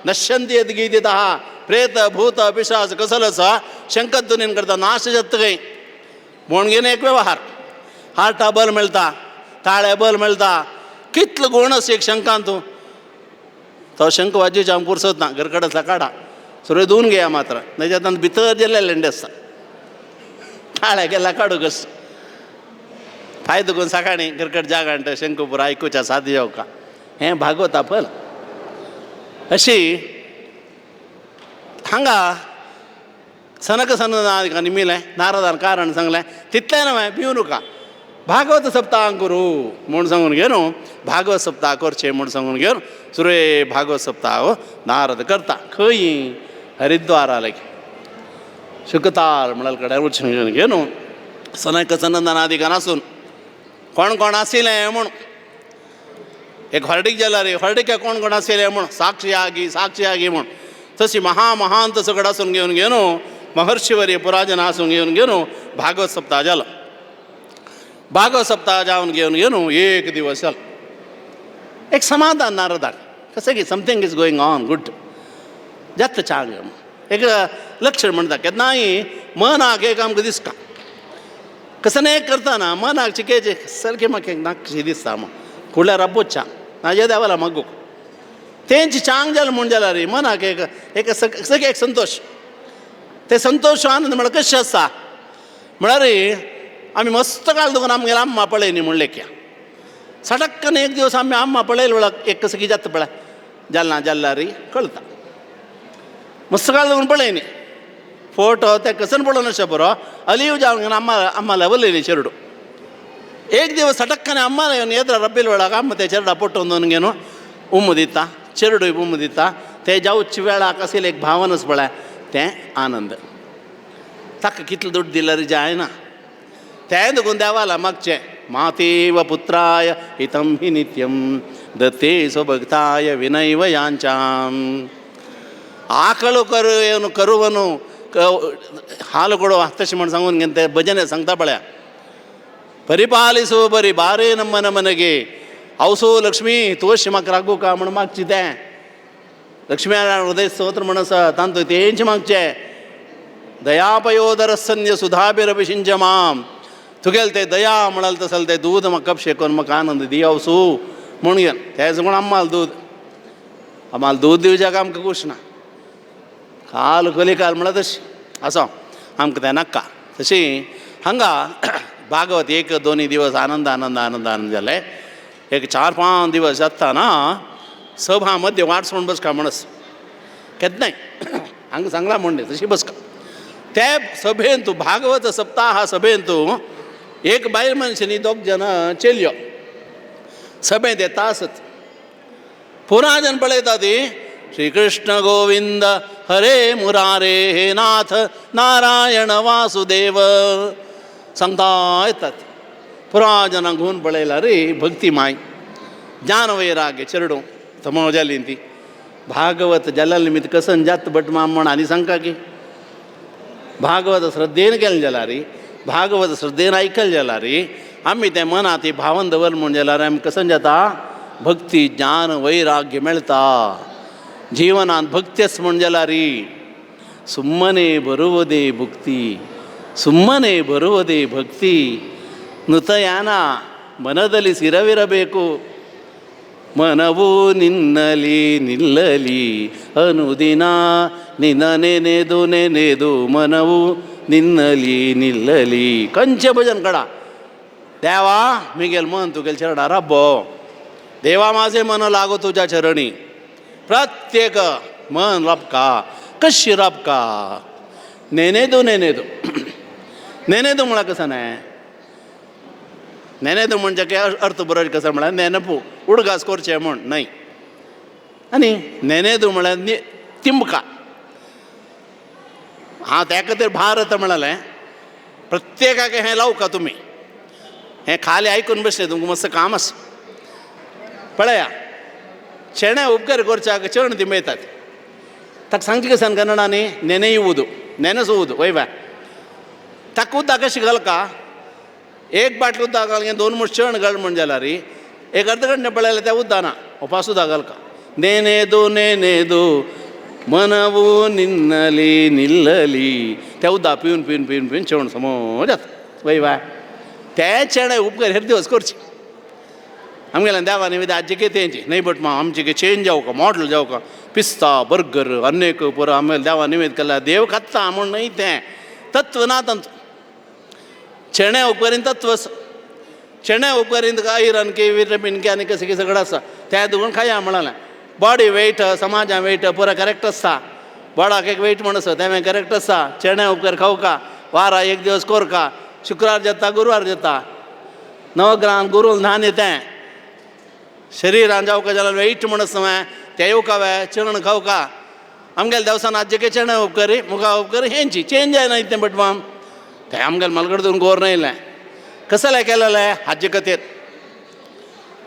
नश्यंती यद्गीतितः प्रेत भूत पिशाच कसलं सा शंखध्वनीन करता नाश जात काही म्हणून घेणे एक व्यवहार हार्टा बल मिळता ताळ्या बल मिळता कितलं गुण असे एक शंकांत तो शंख वाजयेच्या आमकां पुरसत ना घरकडेतला काडा सुरय धुवन घेया मात्र त्याच्यात भितर गेल्ले लेंडे आसता ताळ्या गेला काडू कस फायदो करून सकाळी घरकट जागांट शंखपूर आयकुच्या सादी जावका हें भागवता पल अशी हांगा सनक सनक निमिलें नारदान कारण सांगलें तितलें न्हय भिवू नका भागवत सप्ताह करू म्हूण सांगून घेवन भागवत सप्ताह करचें म्हूण सांगून घेवन सुरे भागवत सप्ताह नारद करता खंय हरिद्वारा लागी शुकताल म्हणल्या कडेन वचून घेवन सनक सनंदनादिकान आसून कोण कोण आशिल्लें म्हूण एक हरडीक जाल्यार हरडीक कोण कोण आशिल्लें म्हूण साक्षी आगी म्हूण तशी महामहांत सगळं आसून घेवन महर्षीवर्य पुराजन आसून घेवन भागवत सप्ताह जालो भागवत सप्ताह जावन घेवन एक दिवस जालो एक समाधान नारदाक कशें की something is going on good जात चांग एक लक्षण म्हणटा केन्नाय मनाक एक आमकां दिसता कसं नाही करताना मनाक चिकेचे सारकें म्हाका नाकशी दिसता मग फुडल्या राबोच्या म्हाज्या देवाला मागूक तेंची चांग जालें म्हूण जाल्यार मनाक एक सगळें एक संतोष ते संतोश आनंद म्हळ्यार कशें आसता म्हळ्यार आमी मस्त काल देखून आमगेर आम्मा पळयली म्हणलें क्या सटक्कन एक दिवस आमी आम्मा पळयले वेळार एक कसं की जाता पळय जालना जाल्यार कळटा मस्त काल देखून पळयली फोटो ते कसन पळोवन अशें बरो अलीव जावन घेवन अम्मा लवलेली चेडू एक दिवस सटक्कने अम्मा येवन येता रब्बील वेळाक अम्मा ते चेडा पोट्टोवन दोन घेवन उम्म दिता चेडूय उम्म दिता ते जावचे वेळाक आशिल्लें एक भावनच पळय तें आनंद ताका कितलें दुड्ड दिल्यार जायना तें देखून देवाला मागचें मातेव पुत्राय हितं हि नित्यं दत्ते स्वभक्ताय विनैव यांचाम आकಳು ಕರುವನು ಹಾಲು ಕೊಡುವ ಹತ್ತಶಿ ಮಾಡಿ ಸಂಗಂತ ಭಜನೆ ಸಂಗ್ತಾ ಬಳ್ಯ ಪರಿಪಾಲಿಸು ಬರಿ ಬಾರೇ ನಮ್ಮನ ಮನೆಗೆ ಅವಸೋ ಲಕ್ಷ್ಮೀ ತೋಷಿ ಮಕ್ಕರಾಗು का म्हणून मागची तें लक्ष्मीनारायण हृदय स्तोत्र म्हणस तांतो तेंची मागचे दयापयोदरसन्य सुधाभिरभिषिंच माम तुगेल ते दया म्हणाल तसल ते दूध म्हाका कप शेकोन म्हाका आनंद दी आवसू म्हूण घेवन तेच म्हूण आम्हाला दूध दिवच्याक आमकां खूश ना काल कलिकाल म्हळ्यार तशी असो आमकां तें नाका तशी हांगा भागवत एक दोनी दिवस आनंद आनंद आनंद आनंद जाले एक 4-5 दिवस जातना सभा मध्ये वाटसवण बसका म्हणस केन्नाय हांगा सांगला म्हणले तशी बसका ते सभेन तूं भागवत सप्ताह सभेन तूं एक बायल मनशांनी 2 जण चेल्यो सभेंत येता आसत पुराय जन पळयता ती श्रीकृष्ण गोविंद हरे मुरारे हे नाथ नारायण वासुदेव सांगता येतात. पुराजनांक होऊन पळयला रे भक्ती माय ज्ञान वैराग्य चरडो तमो जाली ती भागवत जल्ल निमित्त कसन जात बट म्हण आनी सांगता की भागवत श्रद्धेन केलें जाल्यार भागवत श्रद्धेन आयकलें जाल्यार आमी तें मनात ती भावन दवर म्हण जाल्यार आमी कसन जाता भक्ती ज्ञान वैराग्य मेळटा. जीवनांत भक्त्यच म्हण जाल्यार सुಮ್ಮನೆ ಬರುವುದೇ ಭಕ್ತಿ ಸುಮ್ಮನೆ ಬರುವುದೇ ಭಕ್ತಿ ನುತಯಾನ ಮನದಲ್ಲಿ ಸ್ಥಿರವಿರಬೇಕು. ಮನವು ನಿನ್ನಲಿ ನಿಲ್ಲಲಿ ಅನುದಿನ ನಿನ್ನ ನೆನೆದು ನೆನೆದು ಮನವು ನಿನ್ನಲಿ ನಿಲ್ಲಲಿ. कंचे भजन काढा. देवा मी गेल मन तू गेल चरणा रब्बो देवा माझे मन लागो तुझ्या चरणी. प्रत्येक मन रबका कशी रबका नेनेदो नेनेदो नेनेदो म्हणा कसं नाही नेनेदो म्हणजे काय अर्थ बरोबर कसं म्हणा नेनपू उडगास करचे म्हण नाही. आणि नेनेदो म्हणा तिंबका हां त्या खातीर भारत म्हणाले प्रत्येकाक हें लावका तुमी हें खाली आयकून बसले तुमकां मस्त काम आसा. पळया शेणे उपकार करच्याक चरण तिंबयतात. ताका सांगचे कसन कन्नडांनी ನೆನೆಯುವುದು ನೆನೆಸುವುದು ವೈವಾ ताका उदक कशें घालका एक बाटली उदक घालून 2-3 चण घाल म्हण जाल्यार एक अर्द घंटे पळयलें तें उदक ना उपास उदक घालका. नेनेदो नेनेदो मनवू निन्नली निल्लली तें उदक पिवन पिवन पिवन पिवन चेवण समज जाता वैवा. तें चेणे उपकार हेर दिवस करचे. आमगेल्यान देवा निवेद आजी तेंची न्हय बट आमचे की चेंज जावं का मॉडल जावं का पिस्ता बर्गर अनेक पुरो आमगेले देवा निवेद केला देव खाता म्हण न्हय तें तत्व ना तांचो. चेणे उपकारीन तत्व आसा. चेणे उपकारीन तुका आयरन के विटामीन के आनी कशें कितें सगळें आसा तें दुखून खाया म्हणालें. बॉडी वेट समाजा वेट पुरो करेक्ट आसता. बॉडाक एक वेट म्हण आसा तें करेक्ट आसा. चेणे उपकार खावका वारा एक दिवस कोरका शुक्रार जाता गुरुवार जाता 9 ग्राम गुरू न्हान येतें शरीरान जावका जाल्यार वेट म्हण आसा तें येवका वे चरण खावका. आमगेल्या देवसान आजी के चेणे उपकारी मुगा उपकारी हेंची चेंज जायना तें बट माम तें आमगेल्या मलगडून गोर न्हयलें कसलें केलेलें हाजे खातीर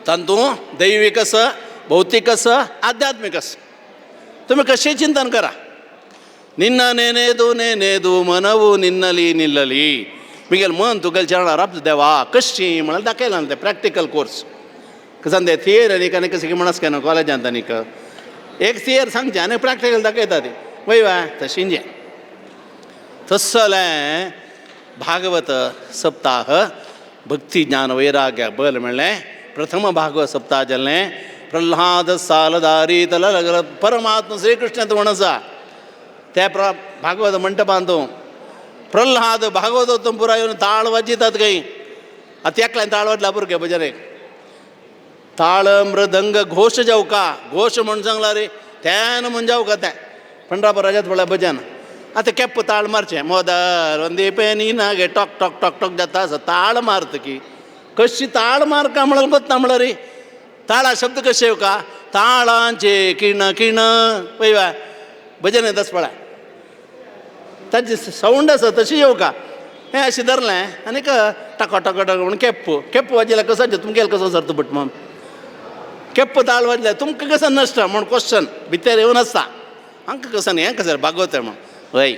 तातूंत दैवीक आसा भौतीक आसा आध्यात्मीक आसा. तुमी कशें चिंतन करा. निन्न नेनेदो नेनेदो मनवू निन्नली निल्लली मिगेल मन तुगेल चरणा रब देवा कशी म्हणाल दाखयलां तें प्रॅक्टिकल कोर्स कसं ते थियर आनी आनी कशें म्हणस केन्ना कॉलेजांत आनीक एक थियर सांगचें आनी प्रॅक्टिकल दाखयता ती वय वा तशीं जें तसलें भागवत सप्ताह भक्ती ज्ञान वैराग्य बल म्हणलें प्रथम भागवत सप्ताह जाल्लें प्रल्हाद सालदारी तला लागला परमात्मा श्री कृष्ण म्हण आसा त्या भागवत मंटपान तूं प्रल्हाद भागवत पुरा येवन ताळ वाजयतात खंय आतां एकल्यान ताळ वाजला पुरके भजनेक ताळ मृदंग घोश जावका घोश म्हण सांगला रे त्यान म्हण जावका तें पंढरापुराच्यात पळय भजन आतां केप्प ताळ मारचें मोदर वंदे पेनी ना गे टॉक टॉक टॉक टॉक जाता आसा ताळ मारता की कशी ताळ मारका म्हणाल बत्ता म्हळ्यार रे ताळा शब्द कशे येवका ताळांचे किण किण पळय वा भजन येताच पळय ताची सावंड आसा तशी येवका हें अशें धरलें आनीक टको टको टको म्हणून केप्प वाजयल्यार कसो तुमगेलो कसो सरता बट मग केप्प ताळ वाजल्यार तुमकां कसो नसता म्हण क्वेश्चन भितर येवन आसता हांकां कसो न्ही हें कसो भागवत म्हण हय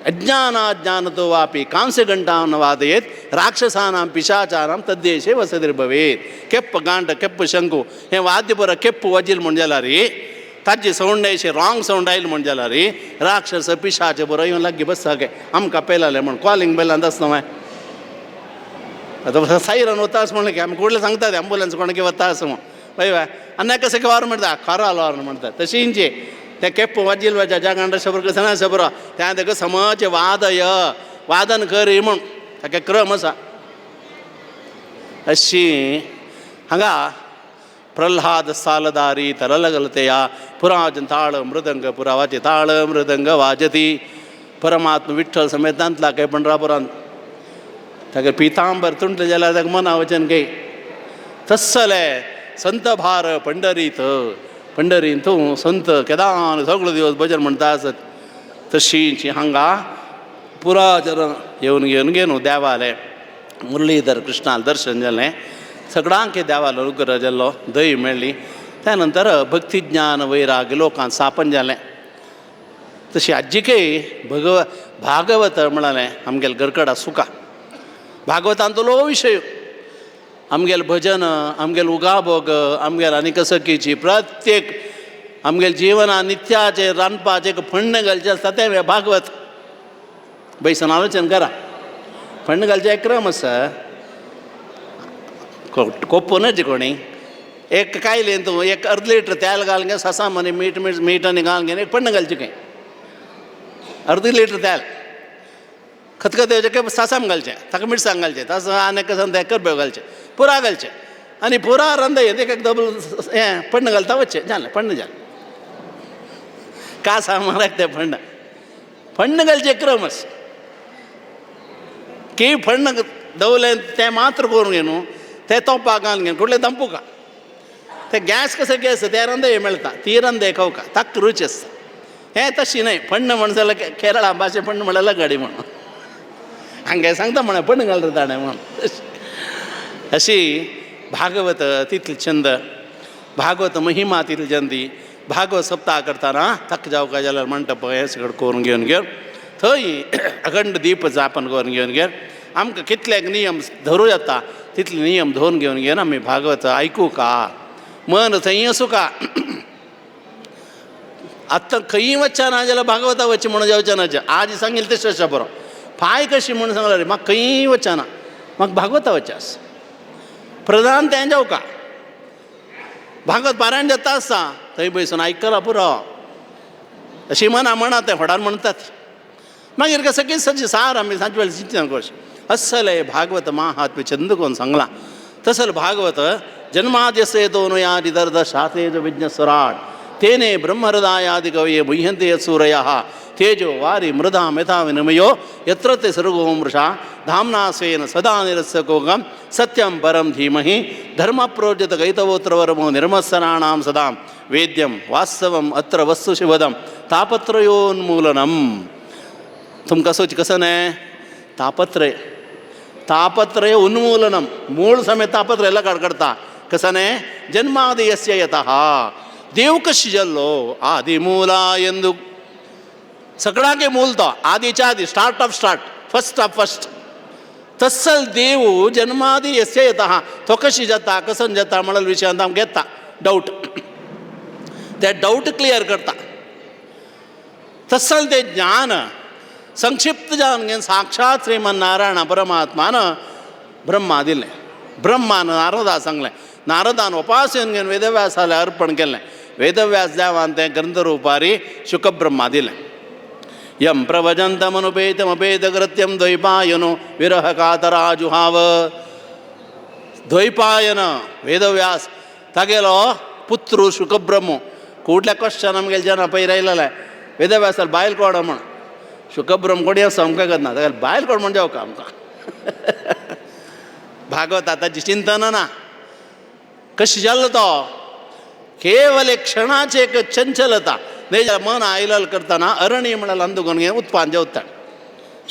अज्ञानाज्ञानतो वापी कांस्यघंटां न वादयेत् राक्षसानां पिशाचानां तद्देशे वसतिर्भवेत्. केप्प गांठ केप्प शंकू हें वाद्य बरं केप्प वाजयलें म्हण जाल्यार ताजी सावंड अशें रॉंग सावंड आयलें म्हण जाल्यार राक्षस पिशाचे बरो येवन लागीं बसता गे आमकां पेलालें म्हण कॉलिंग बेलांत आसता माय आतां सायरन वता आसा म्हणलें की आमी फुडलें सांगतात एम्बुलन्स कोणाक वता आसा म्हण पळय वा आनी कशें वार म्हणटा खरो वार म्हणटा तशींचे ते केप्प वाजयले ज्या गांडा शबर कसं ना शबर त्या तेका समज वादय वादन कर म्हण ताका क्रम आसा अशी हांगा प्रल्हाद सालदारी तरलगलतेया पुराजन ताळ मृदंग पुरावाचे ताळ मृदंग वाजती परमात्मा विठ्ठल समेतांतला काय पंढरापुरांत ताका पितांबर तुंटले जाल्यार ताका मना वचन घे तस्सले संत भार पंढरीत पंढरीन तूं संत केदार सगळे दिवस भजन म्हणटा आसत तशींची हांगा पुराचरण येवन घेवन न्हू देवालें मुरलीधर कृष्णाल दर्शन जालें सगळ्यांक देवालो अनुग्रह जाल्लो दय मेळ्ळी त्या नंतर भक्ती ज्ञान वैराग्य लोकांक स्थापन जालें तशी आज्जिकेय भागवत म्हणालें आमगेले घरकडा सुका भागवतांतलो विशय आमगेले भजन आमगेले उगाबोग आमगेले आनीक सकीची प्रत्येक आमगेले जिवना नित्याचेर रांदपाचें फण्ण घालचें आसता तें भागवत बैसन आलोचन करा फण्ण घालचें एक क्रम आसा कोप्पूनच कोणी एक कायलेन तूं एक अर्द लिटर तेल घाल गे सासा मनी मीठ आनी घाल गे एक फण्ण घालचें खंय अर्द लिटर तेल खतखतेवचें सासाम घालचें ताका मिरसांग घालचें तसो आनी कसन तें करबेव घालचें पुरा घालचें आनी पुरा रंद एक डबल हें फण्ण घालता वचचें जालें फण्ण जालें का सामाराक तें फण्ण घालचें क्रम आसा की फण्ण दवरलें तें मात्र करून घे न्हू तें तोपाक घालून घे कुठलें दंपुका तें गॅस कसो गॅस तें रंदय मेळटा ती रंदय खावका ताका रुची आसता हें तशी न्हय फण्ण म्हण जाल्यार केरळा भाशे फण्ण म्हळ्यार गाडी म्हणून हांगा सांगता म्हणा फण्ण घाल रे ताणें म्हणून अशी भागवत तितली छंद भागवत महिमा तितली चंदी भागवत सप्ताह करतना थक जावका जाल्यार म्हणटा पळय हें सगळें करून घेवन थंय अखंड दीप जापन करून घेवन आमकां कितलेक नियम धरूं येता तितले नियम धरून घेवन आमी भागवत आयकूं का मन थंय आसूं का आत्तां खंयी वचना जाल्यार भागवता वचचें म्हणून जेवचें आज सांगिल्लें तशें आसा बरो पांय कशी म्हणून सांगलें रे म्हाका खंयी वचना म्हाका भागवता वचचें आसा प्रधान तें जेवका भागवत पारायण जाता आसता थंय बसून आयकला पुरो अशी मना म्हणा तें फडार म्हणटात मागीर कसं की सजी सार आमी सांजे वेळेर चिंतन करचें असले भागवत महात्म्य छंद कोण सांगला तसल भागवत जन्माद्यसे दोनयादि दर्दशातेज विज्ञस्वराट तेने ब्रह्महृदायादि कवये मुह्यन्ते सूरयः तेजो वारि मृदा मेधा विनिमयो यत्र ते सर्गो मृषा धाम्ना स्वेन सदा निरस्यकोगं सत्यं परं धीमहि धर्मप्रोज्यत गैतवोत्रवरमो निर्मत्सराणां सदा वेद्यं वास्तवम् अत्र वस्तु शिवदं तापत्रयोन्मूलनम तुमकां सोच कसं नाही तापत्रय उन्मूलनम मूळ समेत तापत्रयाला काढता कसं नाही जन्मादयस्य यतः देव कशी जल्लो आदि मूला ಎಂದು सगळ्यांगे मूल तो आदीच्या आदी start of start first of first तसल देव जन्मादी यस्य येता तो कशी जाता कसन जाता म्हणून विशयांत आमकां घेता डाऊट ते डाऊट क्लियर करता तसल ते ज्ञान संक्षिप्त जावन घेवन साक्षात श्रीमन नारायण परमात्मान ब्रह्मा दिलें ब्रह्मान नारदा सांगलें नारदान उपास येवन घेवन वेदव्यासाला अर्पण केलें वेदव्यास देवान तें ग्रंथरूपारी शुकब्रह्मा दिलें यम प्रवजन्तमनुपेतमपेतकृत्यं द्वैपायनो विरह कातराजुहाव द्वैपायन वेदव्यास तागेलो पुत्र शुकब्रह्म कुठल्या क्वेश्चन आमगेले जना पयर आयलेले वेदव्यासाल बायल कोण म्हण शुकब्रह्म कोणी आसा आमकां करना ताका बायल कोण म्हणजे जावका आमकां भागवत आतांची चिंतन ना कशी जाल्लो तो केवल एक क्षणाची एक चंचलता तेज्या मन आयलल करतना अरणी म्हणाल अंदुकोन घेवन उत्पान जेवता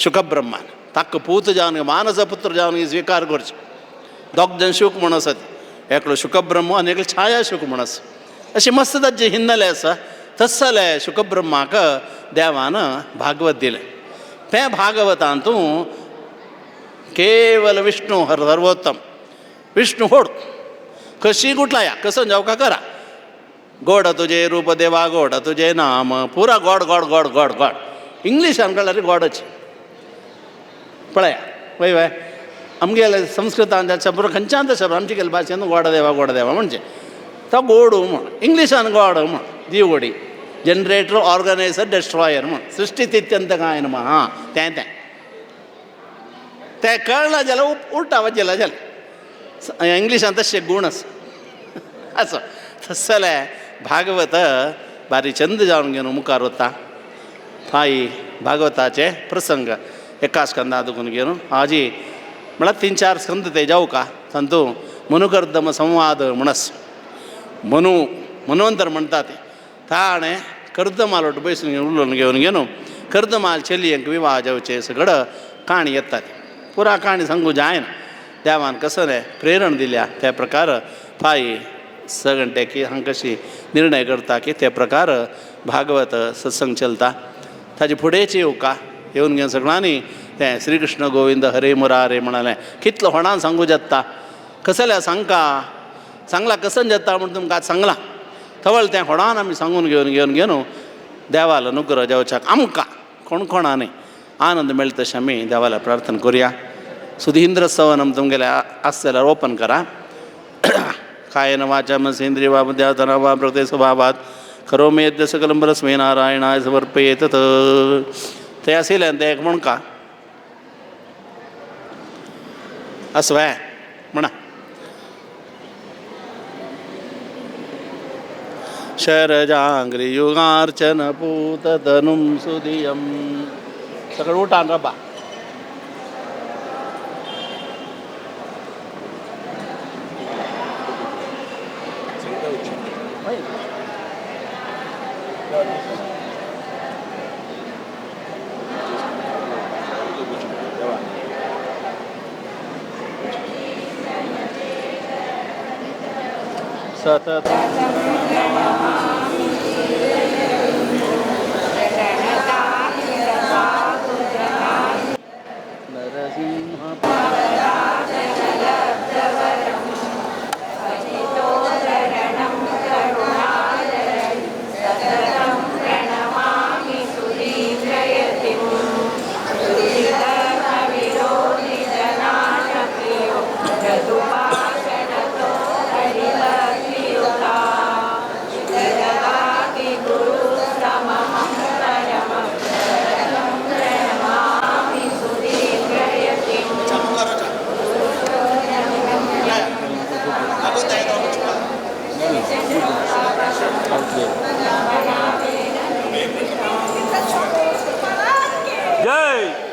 शुकब्रह्मान ताका पूत जावन मानस पुत्र जावन स्विकार करचे दोग जण शुक म्हण आसात एकलो शुकब्रह्म आनी एकलो छाया शुक म्हण आसा अशी मस्त ताचे हिन्नले आसा तसले शुकब्रह्माक देवान भागवत दिलें तें भागवतान तूं केवल विष्णू सर्वोत्तम विष्णू होड कशी गुटलाया कसं जावका करा गोड तुझे रूप देवा गोड तुझे नाम पुरा God God God God God इंग्लिशान कळल्यार गॉडच पळया वय वय आमगेले संस्कृतान शब्द खंयच्यान शब्द आमचे गेले भाशेन गोड देवा म्हणजे तो गोडू म्हण इंग्लिशान गॉड म्हण जीव गोडी जनरेटर ऑर्गनायझर डेस्ट्रॉयर म्हण सृष्टी तित्यंत काय न्हू हां तें कळना जाल्यार उलटा वजेला जाल्यार इंग्लिशान तशे गुण आसा असो तसले भागवत बारी चंद जावन घेवन मुखार वता थाई भागवताचे प्रसंग एका स्कंदा दुखून घेवन हाजी म्हळ्यार 3-4 स्कंद ते जावं का तातूंत मनुकर्दम संवाद म्हणस मनु मन्वंतर म्हणतात ताणें कर्दमालोट बैसून घेवन उलोवन घेवन घेवन कर्दमाल चलयेंक विवाह जावचे सगळं काणी येतात पुरा काणी सांगू जायना देवान कसं रे प्रेरण दिल्या त्या प्रकार पायी सगळ्यांटे की हांकां कशी निर्णय करता की त्या प्रकार भागवत सत्संग चलता ताजे फुडेंच येवका येवन घेवन सगळ्यांनी तें श्री कृष्ण गोविंद हरे मुरारे म्हणालें कितलो होणान सांगू जाता कसल्या सांगका सांगला कसन जाता म्हण तुमकां सांगलां तवळ तें होणान आमी सांगून घेवन देवाला अनुग्रह जावच्याक आमकां कोण आनंद मेळटा तशें आमी देवाला प्रार्थना करुया सुधींद्र सवनम तुमगेले आसता जाल्यार ओपन करा कायेन वाचा मनसेंद्रिय वा बुद्ध्यात्मना वा प्रकृते स्वभावात करोमि यद्य सकलं परस्मै नारायणाय समर्पयेत् ते आशिल्लें तें एक म्हणका अस्वय म्हणा शरजांग्रियुगार्चन पूततनुं सुधियं सगळं उठान रबा सतत जय